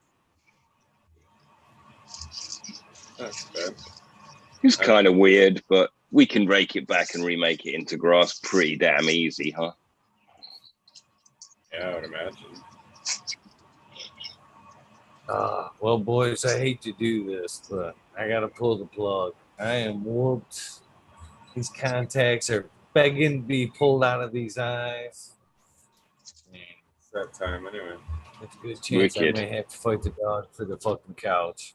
That's bad. It's kind of weird, but we can rake it back and remake it into grass pretty damn easy, huh? Yeah, I would imagine. Well, boys, I hate to do this, but I got to pull the plug. I am whooped. These contacts are begging to be pulled out of these eyes. that time anyway. It's a good chance Wicked. I may have to fight the dog for the fucking couch.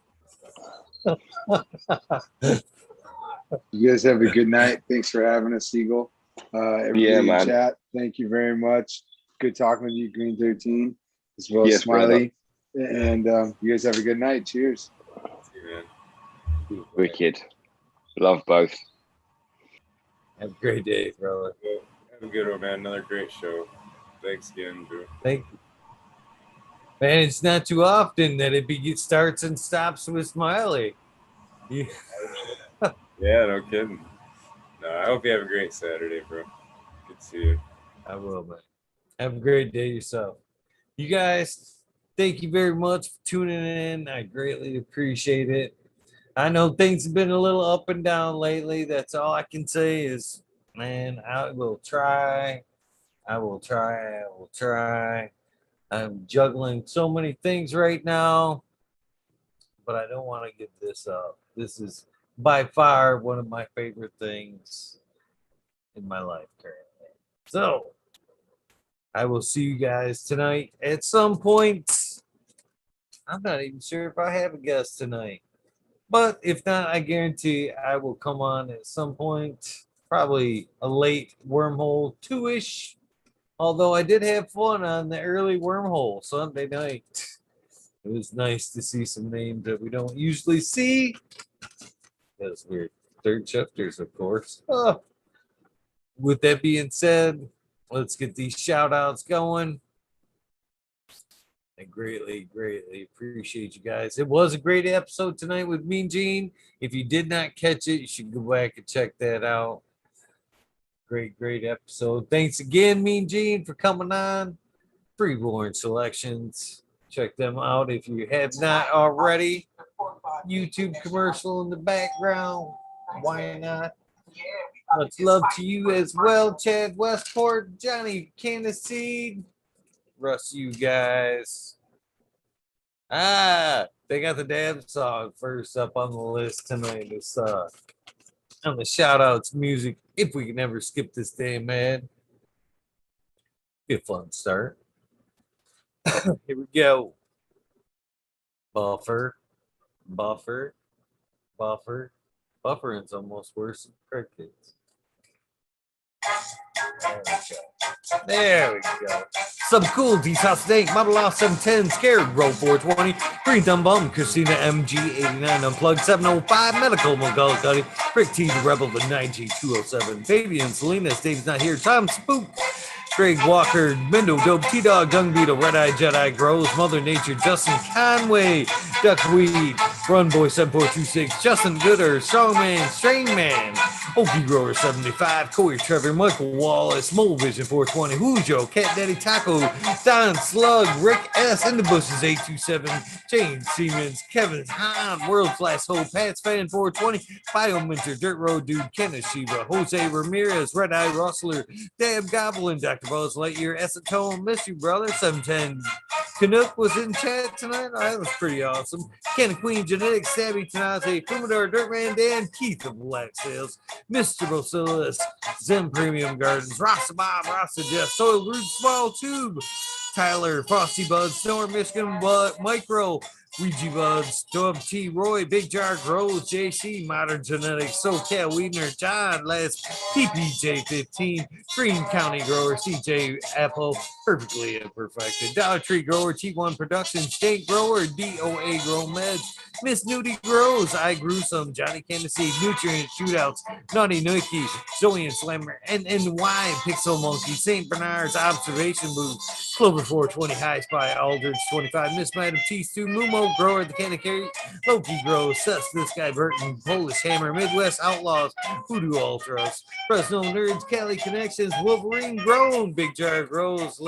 You guys have a good night. Thanks for having us, Eagle. Everybody Yeah, in man. chat, thank you very much. Good talking with you, Green 13, as well as Yes, Smiley. And you guys have a good night. Cheers. See you, man. Wicked. Love both. Have a great day, brother. Have a good one, man. Another great show. Thanks again, Drew. Thank you. Man, it's not too often that it starts and stops with Smiley. Yeah. Yeah, no kidding. No, I hope you have a great Saturday, bro. Good to see you. I will, man. Have a great day yourself. You guys, thank you very much for tuning in. I greatly appreciate it. I know things have been a little up and down lately. That's all I can say is, man, I will try. I will try. I will try. I'm juggling so many things right now, but I don't want to give this up. This is by far one of my favorite things in my life currently. So I will see you guys tonight at some point. I'm not even sure if I have a guest tonight. But if not, I guarantee I will come on at some point, probably a late wormhole 2-ish. Although I did have fun on the early wormhole Sunday night. It was nice to see some names that we don't usually see. Because we're third shifters, of course. Oh. With that being said, let's get these shout outs going. I greatly, greatly appreciate you guys. It was a great episode tonight with Mean Gene. If you did not catch it, you should go back and check that out. Great, great episode. Thanks again, Mean Gene, for coming on. Freeborn Selections. Check them out if you have not already. YouTube commercial in the background. Why not? Much love to you as well, Chad Westport, Johnny Candaseed. Russ, you guys. They got the damn song first up on the list tonight. It's on the shout outs music. If we can ever skip this day, man. Be a fun start. Here we go. Buffer. Buffering's almost worse than crickets. There we go. Some cool D-Sauce Snake, Model Law 710, Scared, Roll 420, Green Thumb Bum, Christina MG89, Unplugged 705, Medical McGullicuddy, Rick T, the Rebel, the 9G207, Fabian Salinas, Dave's not here, Tom Spook, Greg Walker, Mendo Dope, T-Dog, Dung Beetle, Red Eye Jedi Grows, Mother Nature, Justin Conway, Duckweed, Run Boy 7426, Justin Gooder, Strongman, Strain Man, Okie Grower 75, Corey Trevor, Michael Wallace, Mole Vision 420, Hujo, Cat Daddy Taco, Don Slug, Rick S. in the Bushes 827, James Siemens, Kevin Hahn, World's Last Hope, Pat's Fan 420, Biominter, Dirt Road Dude, Kenneth Shiva, Jose Ramirez, Red Eye Rustler, Dab Goblin, Dr. Buzz Lightyear, Acetone, Miss You Brother, 710. Canuck was in chat tonight. Oh, that was pretty awesome. Ken Queen, Genetics, Stabby Tanaze, Fumador, Dirtman Dan, Keith of Black Sales, Mr. Bacillus, Zen Premium Gardens, Rasta Bob, Rasta Jeff, Soil Root Small Tube, Tyler, Frosty Bud, Snore, Michigan Bud, Micro, Ouija Buds, Dub T, Roy, Big Jar Grows, JC, Modern Genetics, SoCal, Weedner, John, Les, PPJ15, Green County Grower, CJ Apple, Perfectly Imperfected, Dollar Tree Grower, T1 Productions, State Grower, DOA Grow Meds, Miss Nudie Grows, I Grew Some, Johnny Candace, Nutrient Shootouts, Naughty Nookie, Zoe and Slammer, NNY, Pixel Monkey, St. Bernard's Observation Booth, Clover 420, High Spy, Aldridge 25, Miss Madam T Stu, Mumo, Grower, the Candy Carry, Loki Grows, Seth, This Guy Burton, Polish Hammer, Midwest Outlaws, Voodoo Ultras, Fresno Nerds, Cali Connections, Wolverine Grown, Big Jar Grows,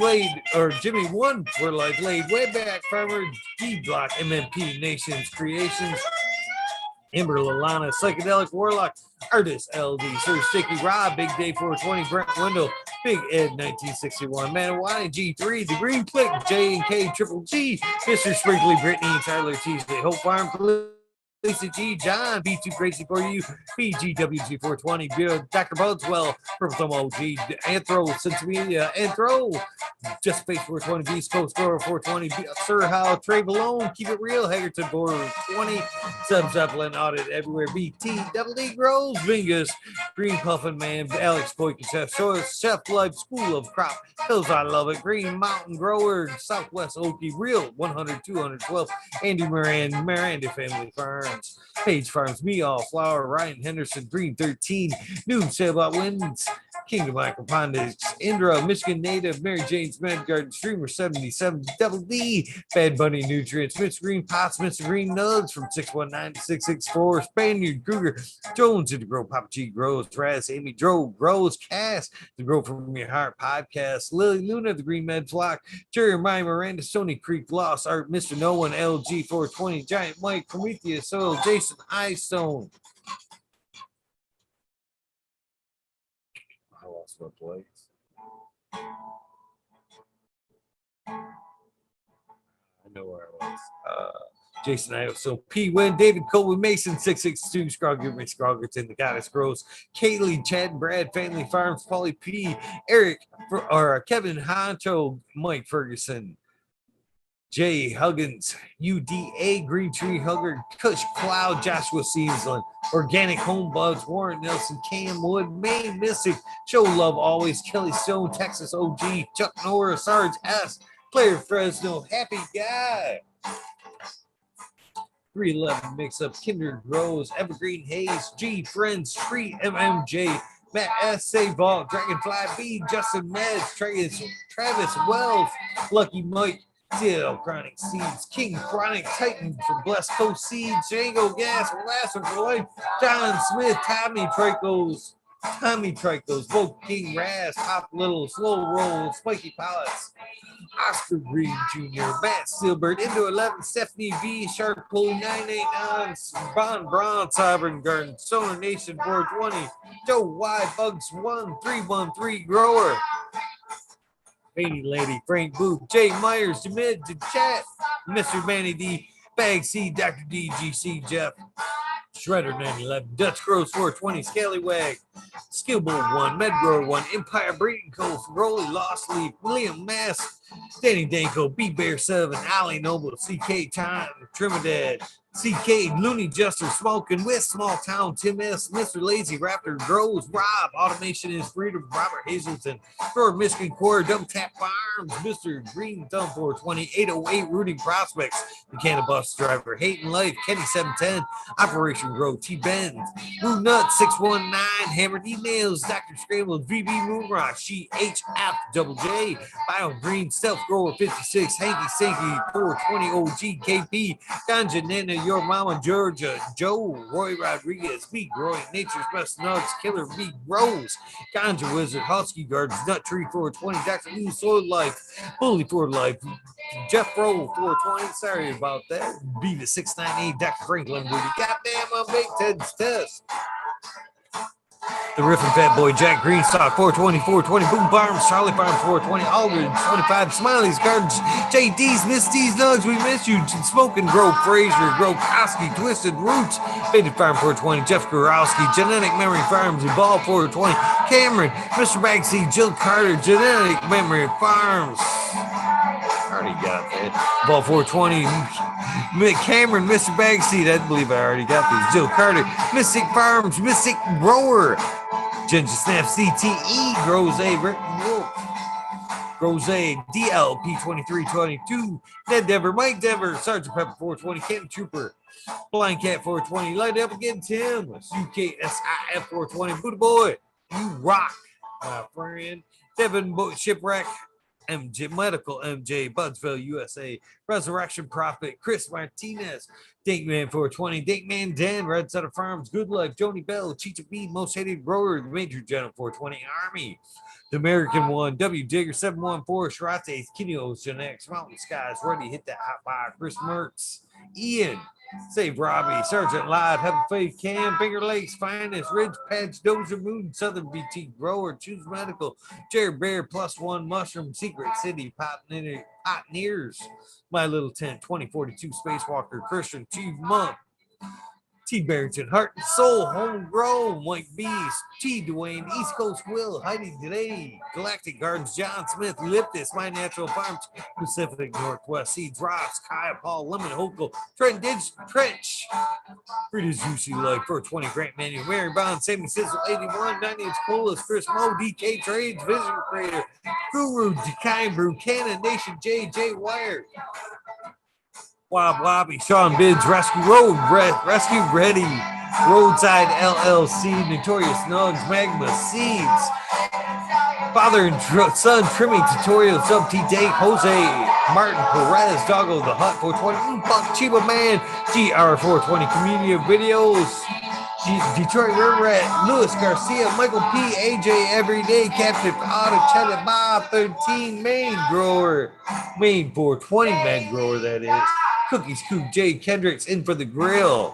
Laid or Jimmy One for like laid way back, Farmer D Block, MMP Nations Creations, Amber Lalana, Psychedelic Warlock, Artist LD, Sir Sticky Rob, Big Day 420, Brent Wendell, Big Ed 1961, Manawani G3, The Green Click, J and K Triple G, Mr. Sprinkly, Brittany, Tyler Teasley, Hope Farm, Lisa G, John, B2 Crazy for You, BGWG420, Dr. Budswell, Purple Thumb OG, Anthro, Centimia, Anthro, Just Face 420, Beast Coast Grower 420, Sir How, Trey Malone, Keep It Real, Hagerton 420, Sub Zeppelin, Audit Everywhere, BT, Double D Grows, Vingus, Green Puffin Man, Alex Boykin, Chef Life, School of Crop, Hills I Love It, Green Mountain Grower, Southwest Okie, Real 100, 212, Andy Moran, Miranda Family Farms, Page Farms, Me All Flower, Ryan Henderson, Green 13, New Sailboat Winds, Kingdom Microponics, Indra, Michigan Native, Mary Jane's Med Garden, Streamer 77, Double D, Bad Bunny Nutrients, Mr. Green Pots, Mr. Green Nugs from 619 to 664, Spaniard Kruger, Jones to Grow, Papa G Grows, Raz, Amy Dro Grows, Cass, the Grow From Your Heart podcast, Lily Luna, the Green Med Flock, Jeremiah Miranda, Stony Creek, Lost Art, Mr. No One, LG 420, Giant Mike, Prometheus Soil, Jason Eyestone. I lost my place. I know where I was. Jason I so P Win, David Coleman, Mason 662, Scrogger, Miss Scroggerton, the Goddess Grows, Kaylee, Chad, Brad, Family Farms, Polly P, Eric, or Kevin Honcho, Mike Ferguson, Jay Huggins, UDA, Green Tree Hugger, Kush Cloud, Joshua Seasland, Organic Home Buds, Warren Nelson, Cam Wood, Maine Mystic, Show Love Always, Kelly Stone, Texas OG, Chuck Norris, Sarge S, Player Fresno, Happy Guy. 311 Mix Up, Kinder Grows, Evergreen Hayes, G Friends, Street MMJ, Matt S. Say Vault, Dragonfly B, Justin Mez, Travis Wells, Lucky Mike, CL Chronic Seeds, King Chronic Titan from Blessed Coast Seeds, Django Gas, Lasser for Life, John Smith, Tommy Tricos, Vogue King Raz, Top Little, Slow Roll, Spiky Pallets, Oscar Green Jr., Matt Steelbird, Indo 11, Stephanie V, Shark Pulley 989, Bon Braun, Sovereign Garden, Solar Nation 420, Joe Y, Bugs 1313, Grower, Painting Lady, Frank Booth, Jay Myers, Jamid, Chat, Mr. Manny D, Bag C, Dr. DGC, Jeff, Shredder 911, Dutch Grows 420, Scallywag, Skillboard 1, Medgrower 1, Empire Breeding Co., Rolly Lost Leaf, William Mass, Danny Danko, B Bear 7, Ali Noble, CK Time, Trinidad, CK, Looney Juster, Smoking with Small Town, Tim S, Mr. Lazy Raptor, Grows, Rob, Automation is Freedom, Robert Hazelton, Thor Michigan Core, Dumb Tap Farms, Mr. Green Thumb 420, 808 Rooting Prospects, Mechanic Bus Driver, Hating Life, Kenny 710, Operation Grow, T Bend, Blue Nut 619, Hammered Emails, Dr. Scrambled, VB Moonrock, She HF Double J, Bio Green, Stealth Grower 56, Hanky Sanky 420 OG KP, Ganja Nana, Your Mama Georgia, Joe, Roy Rodriguez, Big Roy, Nature's Best Nuts, Killer Big Rose, Ganja Wizard, Husky Gardens, Nut Tree 420, Dr. New Soil Life, Bully for Life, Jeff Roll 420, sorry about that, Beavis 698, Dr. Franklin, goddamn, I'm Big Ted's Test. The Riffin' Fat Boy, Jack Greenstock, 420, 420, Boom Farms, Charlie Farms, 420, Aldridge, 25, Smiley's Gardens, JD's, Misty's Nugs, we miss you, Smoking Grove, Frazier, Grove, Koski, Twisted Roots, Faded Farm, 420, Jeff Gorowski, Genetic Memory Farms, Ball, 420, Cameron, Mr. Bagsy, Jill Carter, Genetic Memory Farms. Already got that. Ball 420, Cameron, Mr. Bagseed. I believe I already got these. Jill Carter, Mystic Farms, Mystic Grower, Ginger Snap CTE, Grows A, Rick Wolf, Grows A, DLP 2322, Ned Dever, Mike Dever, Sergeant Pepper 420, Canton Trooper, Blind Cat 420, Light Up Again, Tim, UKSIF 420, Buddha Boy, you rock, my friend, Devin Shipwreck, MJ Medical, MJ, Budsville, USA, Resurrection Prophet, Chris Martinez, Dinkman 420, Dinkman Dan, Red Setter Farms, Good Life, Joni Bell, Cheetah B, Most Hated Grower, Major General 420, Army, The American One, W Digger 714, Shirates, Kineos, Gen X, Mountain Skies, Ready, Hit That Hot Fire, Chris Mertz, Ian, Save Robbie, Sergeant Live, Have a Faith, Cam, Finger Lakes, Finest, Ridge Patch, Dozer Moon, Southern BT Grower, Choose Medical, Jared Bear, Plus One, Mushroom, Secret City, Pioneers, My Little Tent, 2042, Spacewalker, Christian, Chief Monk, T. Barrington, Heart and Soul, Homegrown, White Beast, T. Dwayne, East Coast Will, Heidi Delay, Galactic Gardens, John Smith, Liptus, My Natural Farms, Pacific Northwest Seeds, Rocks, Kaya, Paul, Lemon, Hokel, Trent Ditch, Trench, Frida's UC Life, 420, Grant Manuel, Mary Bond, Sammy Sizzle, 81, 90 Inch Coolest, Chris Mo, DK Trades, Vision Creator, Guru, Dekine Brew, Cannon Nation, J Wire, Wob Wobby, Sean Bids, Rescue Road, Rescue Ready, Roadside LLC, Notorious Nugs, Magma Seeds, Father and Son Trimming Tutorial, Sub T Date, Jose, Martin Perez, Doggo the Hut 420, Buck Chiba Man, GR420 Community of Videos, Detroit River Rat, Louis Garcia, Michael P, AJ Everyday, Captain Auto, Cheddar Bob 13, Main Grower, Main 420 Main Grower, that is. Cookie Scoop, Jay Kendricks in for the grill.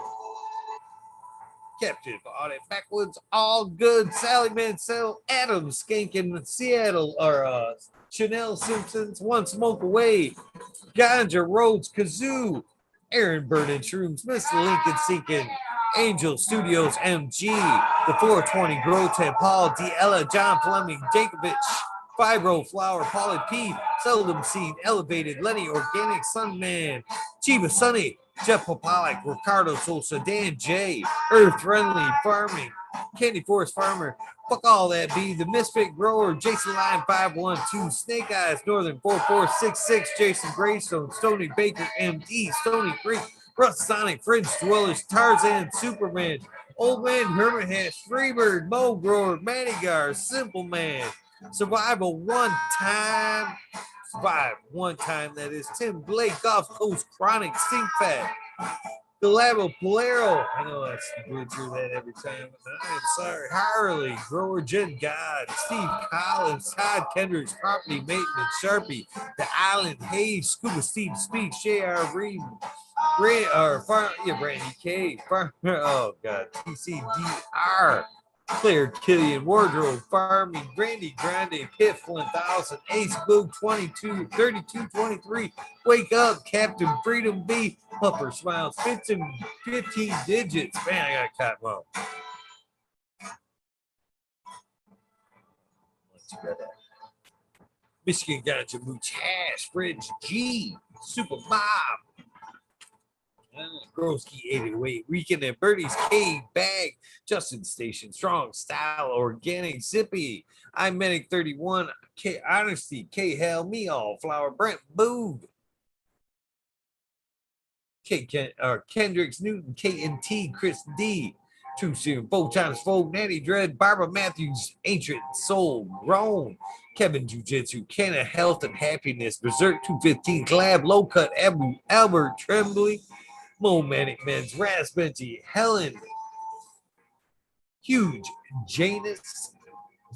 Captain Audit, Backwoods, All Good, Sally Mansell, Adams, Skankin, Seattle, or Chanel Simpsons, One Smoke Away, Ganja Roads, Kazoo, Aaron Burden, Shrooms, Mr. Lincoln Sinkin, Angel Studios, MG, the 420 Grow Tab, Paul, D'Ella, John Fleming, Jankovic, Fibro Flower, Polly P, Seldom Seen, Elevated, Lenny Organic, Sunman, Chiba Sunny, Jeff Popalik, Ricardo Sosa, Dan J, Earth Friendly Farming, Candy Forest Farmer, Fuck All That Be, The Misfit Grower, Jason Line 512, Snake Eyes, Northern 4466, Jason Greystone, Stony Baker, MD, Stony Creek, Russ Sonic, Fringe Dwellers, Tarzan, Superman, Old Man, Hermit Hash, Freebird, Mo Grower, Manigar, Simple Man, Survival One Time, that is Tim Blake, Golf Coast Chronic, Stink Fat, Galabo Polero, I know I butcher that every time, I'm sorry, Harley, Grower Jen God, Steve Collins, Todd Kendricks, Property Maintenance, Sharpie, The Island, Hayes, Scuba Steve Speaks, J.R. Reed, Brandy K, oh God, TCDR, Claire Killian, Wardrobe, Farming, Brandy Grande, Piff 1000, Ace Blue 22, 32, 23, Wake Up, Captain Freedom B, Pupper Smiles, 15 digits. Man, I got caught well. Michigan Ganja Mooch Hash, Fridge G, Super Bob, Groski 808, Weekend at Birdie's K Bag, Justin Station, Strong Style, Organic Zippy, I'm Medic 31, K Honesty, K Hell Me All, Flower Brent Boog, Kendricks Newton, KNT, Chris D, True Serum, 4 times 4, Natty Dread, Barbara Matthews, Ancient Soul, Grown, Kevin Jiu Jitsu, Canna Health and Happiness, Berserk 215, Collab, Low Cut, Albert Tremblay, Mo Manic Men's, Raspbenji, Helen, Huge, Janus,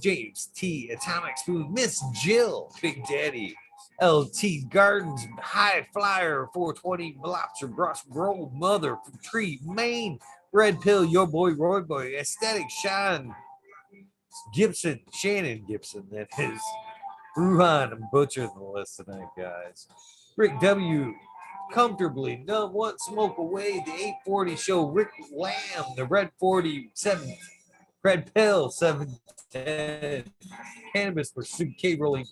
James T, Atomic Spoon, Miss Jill, Big Daddy, LT Gardens, High Flyer, 420, Lobster, Brush, Roll, Mother, Tree, Maine, Red Pill, Your Boy, Roy Boy, Aesthetic, Sean Gibson, Shannon Gibson, that is. Ruhan, I'm butchering the list tonight, guys. Rick W, Comfortably, Numb, One Smoke Away, the 840 Show, Rick Lamb, the Red 47, Red Pill, 710, Cannabis Pursuit, K Rolling,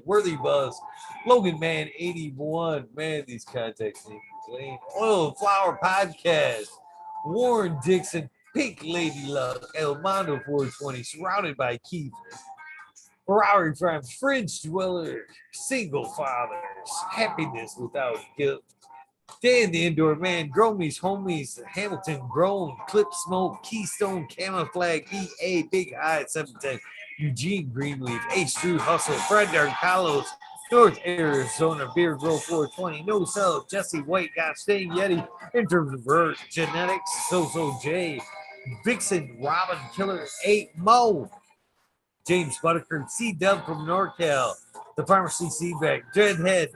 Worthy Buzz, Logan Man, 81, man, these contacts need to be clean. Oil and Flower Podcast, Warren Dixon, Pink Lady Luck, El Mondo 420, Surrounded by Keith, Ferrari Farms, Fringe Dweller, Single Fathers, Happiness Without Guilt, Dan the Indoor Man, Gromies, Homies, Hamilton, Grown, Clip Smoke, Keystone, Camouflage, EA, Big Eye, 710, Eugene Greenleaf, Ace True Hustle, Fred Carlos, North Arizona, Beer Grow 420, No Cell, Jesse White, Got Staying Yeti, In Terms of Vert, Genetics, So J, Vixen, Robin, Killer 8, Mo, James Butterford, C Dub from NorCal, The Pharmacy Seedback, Dreadhead,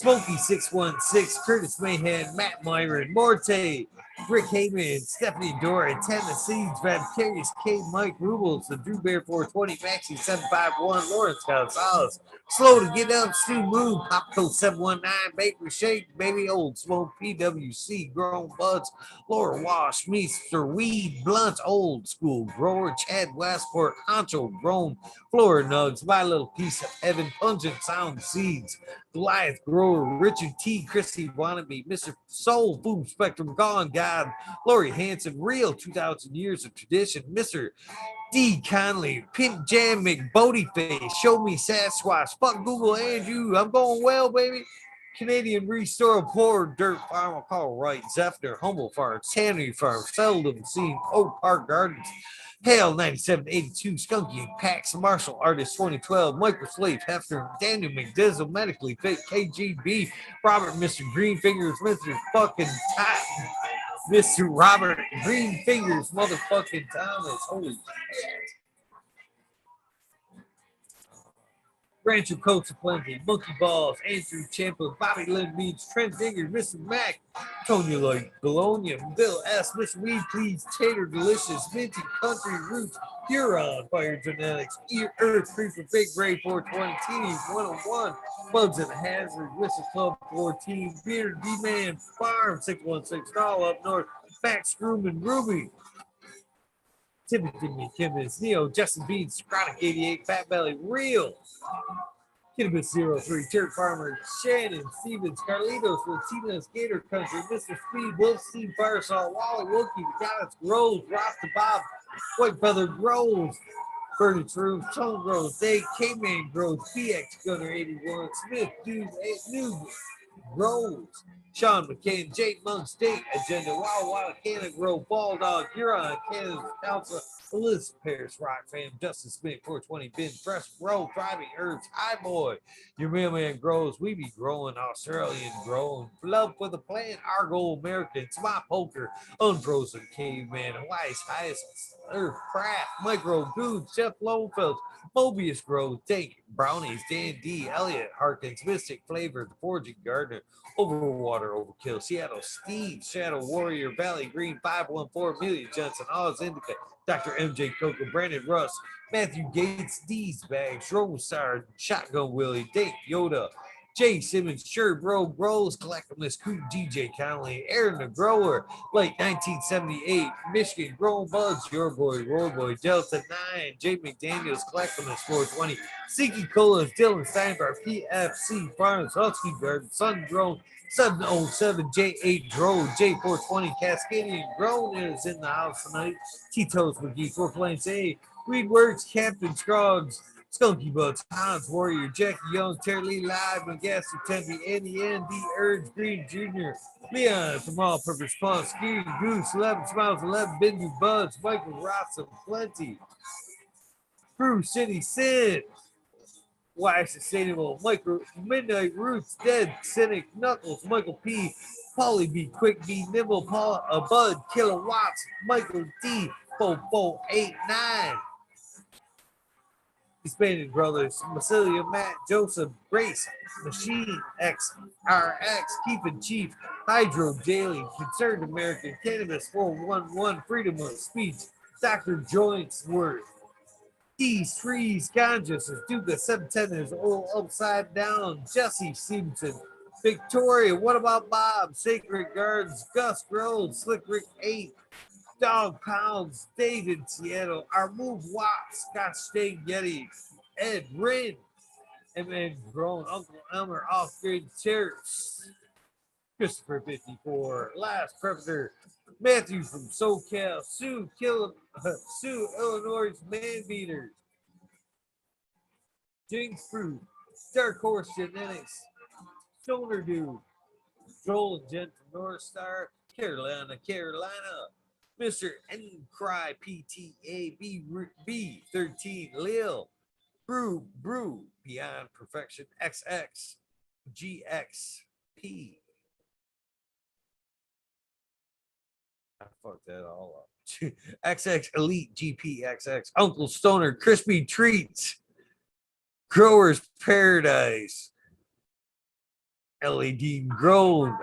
Smokey 616, Curtis Mayhem, Matt Myron, Morte, Rick Heyman, Stephanie Dora, Tennessee, Vicarious K, Mike Rubles, the Drew Bear 420, Maxi 751, Lawrence Gonzalez, Slow to Get Up, Stu Moon, Popco 719, Baker Shake, Baby Old Smoke, PWC, Grown Buds, Laura Wash, Mr. Weed, Blunt, Old School, Grower, Chad Westport, Honcho, Grown, Flora Nugs, My Little Piece of Heaven, Pungent Sound Seeds, Goliath Grower, Richard T. Christie Wannabe, Mr. Soul Food Spectrum, Gone God, Lori Hanson, Real 2,000 Years of Tradition, Mr. D. Conley, Pink Jam McBodyface, Show Me Sasquatch, Fuck Google Andrew, I'm going well, baby. Canadian Restore, Poor Dirt Farm, Call Right, Zephyr, Humble Farm, Tannery Farm, Seldom Seen, Oak Park Gardens, Hale 9782, Skunky Pax, Martial Artist 2012, Michael Slave, Hefner, Daniel McDizzle, Medically Fit, KGB, Robert Mr. Greenfingers, Mr. fucking Titan, Mr. Robert Greenfingers, motherfucking Thomas. Holy shit. Rancho Coats of Plenty, Monkey Balls, Andrew Champa, Bobby Lynn Beach, Trent Dinger, Mr. Mac, Tonya Lloyd, Bologna, Bill S., Mr. Weed Please, Tater Delicious, Minty Country Roots, Huron, Fire Genetics, Earth Creeper, Big Ray 420, Teenies 101, Bugs and Hazard, Whistle Club 14, Beard D-Man, Farm 616, all up north, Max Screwman, Ruby, Timothy McKibbis, Neo, Justin Beans, Chronic 88, Fat Belly, Real, Kinnibus 03, Jared Farmer, Shannon, Stevens, Carlitos, Latinas, Gator Country, Mr. Speed, Wolf, Steve Firesall, Wally, Wookie, The Goddess, Groves, Rasta Bob, White Feather, Groves, Furniture Roof, Tone Groves, Dave, K-Man Groves, PX Gunner 81, Smith, Dude, New Groves, Sean McCain, Jake Monk, State Agenda, Wild Cannon Grove, Ball Dog, Huron, Canada Council, Elizabeth Paris, Rock Fam, Justin Smith, 420, Ben Fresh, Grow, Driving Herbs, Hi Boy, Your Mailman Grows, We Be Growing, Australian Growing, Love for the Plant, Argo American, Smart Poker, Unfrozen Caveman, Hawaii's Highest Earth Craft, Micro Goods, Jeff Lowenfeld, Mobius Grows, Tank, Brownies, Dan D, Elliott, Harkins, Mystic Flavor, The Forging Gardener, Overwater Overkill, Seattle Steve, Shadow Warrior, Valley Green, 514, Amelia Johnson, Oz Indica, Dr. MJ Coco, Brandon Russ, Matthew Gates, D's Bags, Rome Star, Shotgun Willie, Dave Yoda, Jay Simmons, Sure Bro, Grows, Collectimus, Coop, DJ Connolly, Aaron the Grower, late 1978, Michigan, Grown Buds, Your Boy, Roy Boy, Delta 9, Jay McDaniels, Collectimus, 420, Siki Colas, Dylan Steinberg, PFC, Farms, Husky Garden, Sun Drone, 707 J8 Drone, J420, Cascadian Grown is in the house tonight. Tito's McGee, 4 Plains A, Weedworks, Captain Scroggs, Skunky Butts, Hans Warrior, Jackie Young, Terry Lee Live, McGasser, Tempe, NEN, D. Urge, Green Jr., Leon from All Purpose Pawn, Ski, Goose, 11 Smiles, 11 Bendy Buds, Michael Ross, and Plenty, Brew City Sid, Why Sustainable, Micro Midnight Roots, Dead, Cynic, Knuckles, Michael P, Polly B, Quick B, Nimble, Paul, Bud, Kilowatts, Michael D, 4489. Hispanic Brothers, Massilia, Matt, Joseph, Grace, Machine X, RX, Keeping Chief, Hydro Daily, Concerned American, Cannabis 411, Freedom of Speech, Dr. Jointsworth, These Trees, Ganges, Duca 710 is all upside down, Jesse Stevenson, Victoria, What About Bob, Sacred Gardens, Gus Groves, Slick Rick 8, Dog Pounds, David Seattle, Our Move Watts, Scott State Getty, Ed Rin, M.N. Grown, Uncle Elmer, Off-Grid Church, Christopher 54, Last Predator, Matthew from SoCal, Sue, Sue, Illinois Man Beaters, Jinx Fruit, Dark Horse Genetics, Stoner Dude, Joel and Jen from North Star, Carolina, Mr. N Cry PTA B13 Lil Brew Beyond Perfection XX GXP. I fucked that all up. XX Elite GPXX Uncle Stoner Crispy Treats Growers Paradise LED grown.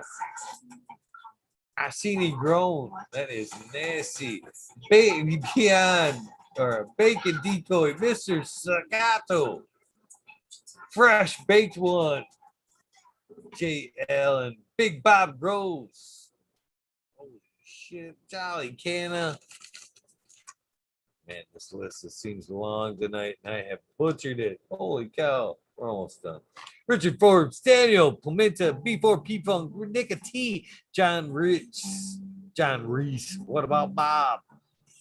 I seen it grown. That is nasty. Baby Beyond or Bacon Decoy, Mr. Sagato. Fresh Baked One. J. Allen. Big Bob Groves. Holy shit. Jolly Canna. Man, this list just seems long tonight, and I have butchered it. Holy cow. We're almost done. Richard Forbes, Daniel Pimenta, B4 P Funk, Nika T, John Reese. What about Bob?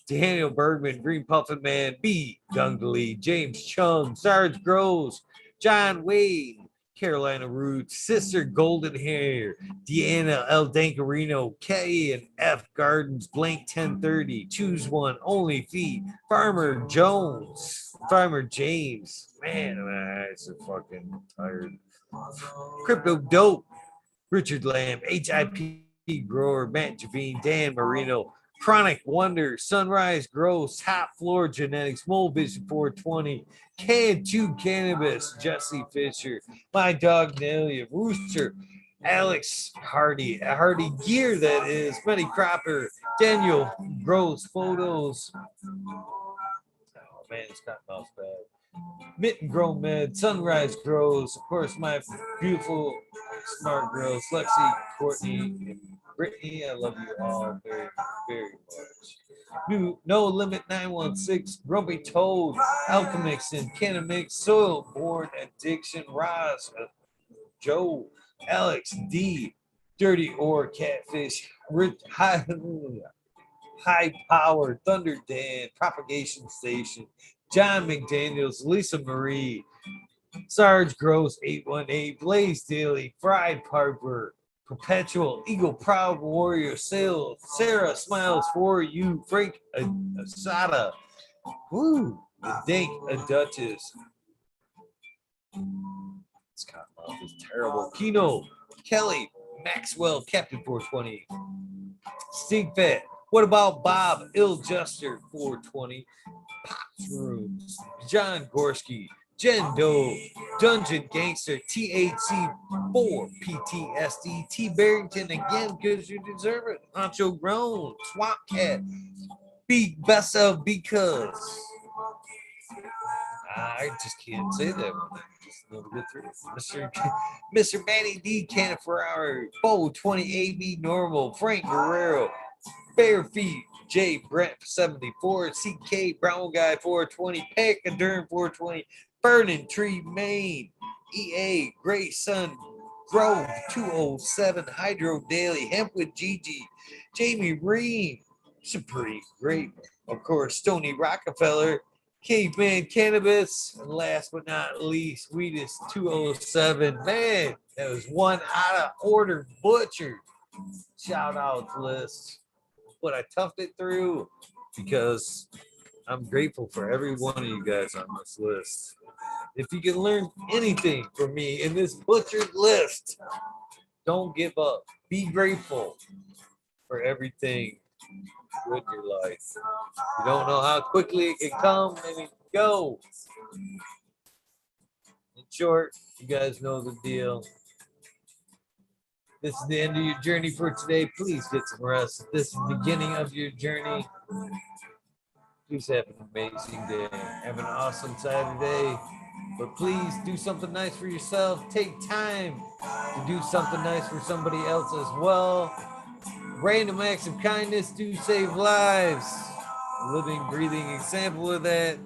Daniel Bergman, Green Puffin Man, B. Dungley, James Chung, Sarge Groves, John Wade, Carolina Roots, Sister Golden Hair, Deanna L. Dankarino, K and F Gardens, Blank 1030, Choose One, Only Feet, Farmer Jones, Farmer James. Man, my eyes are fucking tired. Crypto Dope, Richard Lamb, HIP Grower, Matt Javine, Dan Marino, Chronic Wonder, Sunrise Grows, Top Floor Genetics, Mole Vision 420, Can 2 Cannabis, Jesse Fisher, My Dog Nelia, Rooster, Alex Hardy, Hardy Gear, that is, Betty Cropper, Daniel Grows Photos. Oh man, it's got mouse bad. Mitten Grow Med, Sunrise Grows, of course, my beautiful smart girls, Lexi, Courtney, and Brittany. I love you all very, very much. No Limit 916, Grumpy Toad, Alchemix, Canamix, Soil Born Addiction, Roz, Joe, Alex D, Dirty Ore, Catfish, High Power, Thunder Dan, Propagation Station, John McDaniels, Lisa Marie, Sarge Gross 818, Blaze Daily, Fried Parker, Perpetual, Eagle Proud Warrior, Sales, Sarah Smiles for You, Frank Asada, Woo, the Dank a Duchess. This cottonmouth is terrible. Kino, Kelly, Maxwell, Captain 420, Steve Fett. What about Bob, Ill Juster 420, Pops Rooms, John Gorski, Jen Doe, Dungeon Gangster, THC 4, PTSD, T Barrington again because you deserve it. Honcho Grown, Swamp Cat, Be Best of Because. I just can't say that one. Just never get through it. Mr. Manny D. Cannon Ferrari, Bo 20 AB Normal, Frank Guerrero, Bare Feet, J. Brent 74, CK Brown Guy 420, Pachyderm 420, Burning Tree Maine, EA Gray Sun Grove 207, Hydro Daily, Hemp with Gigi, Jamie Ream, Supreme Grape, of course, Stony Rockefeller, Caveman Cannabis, and last but not least, Sweetest 207. Man, that was one out of order butchered. Shout out list. But I toughed it through because I'm grateful for every one of you guys on this list. If you can learn anything from me in this butchered list, don't give up. Be grateful for everything good in your life. You don't know how quickly it can come and it can go. In short, you guys know the deal. This is the end of your journey for today. Please get some rest. This is the beginning of your journey. Please have an amazing day. Have an awesome Saturday. But please do something nice for yourself. Take time to do something nice for somebody else as well. Random acts of kindness do save lives. A living, breathing example of that.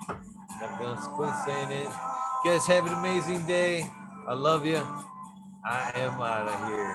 I'm going to quit saying it. You guys have an amazing day. I love you. I am out of here.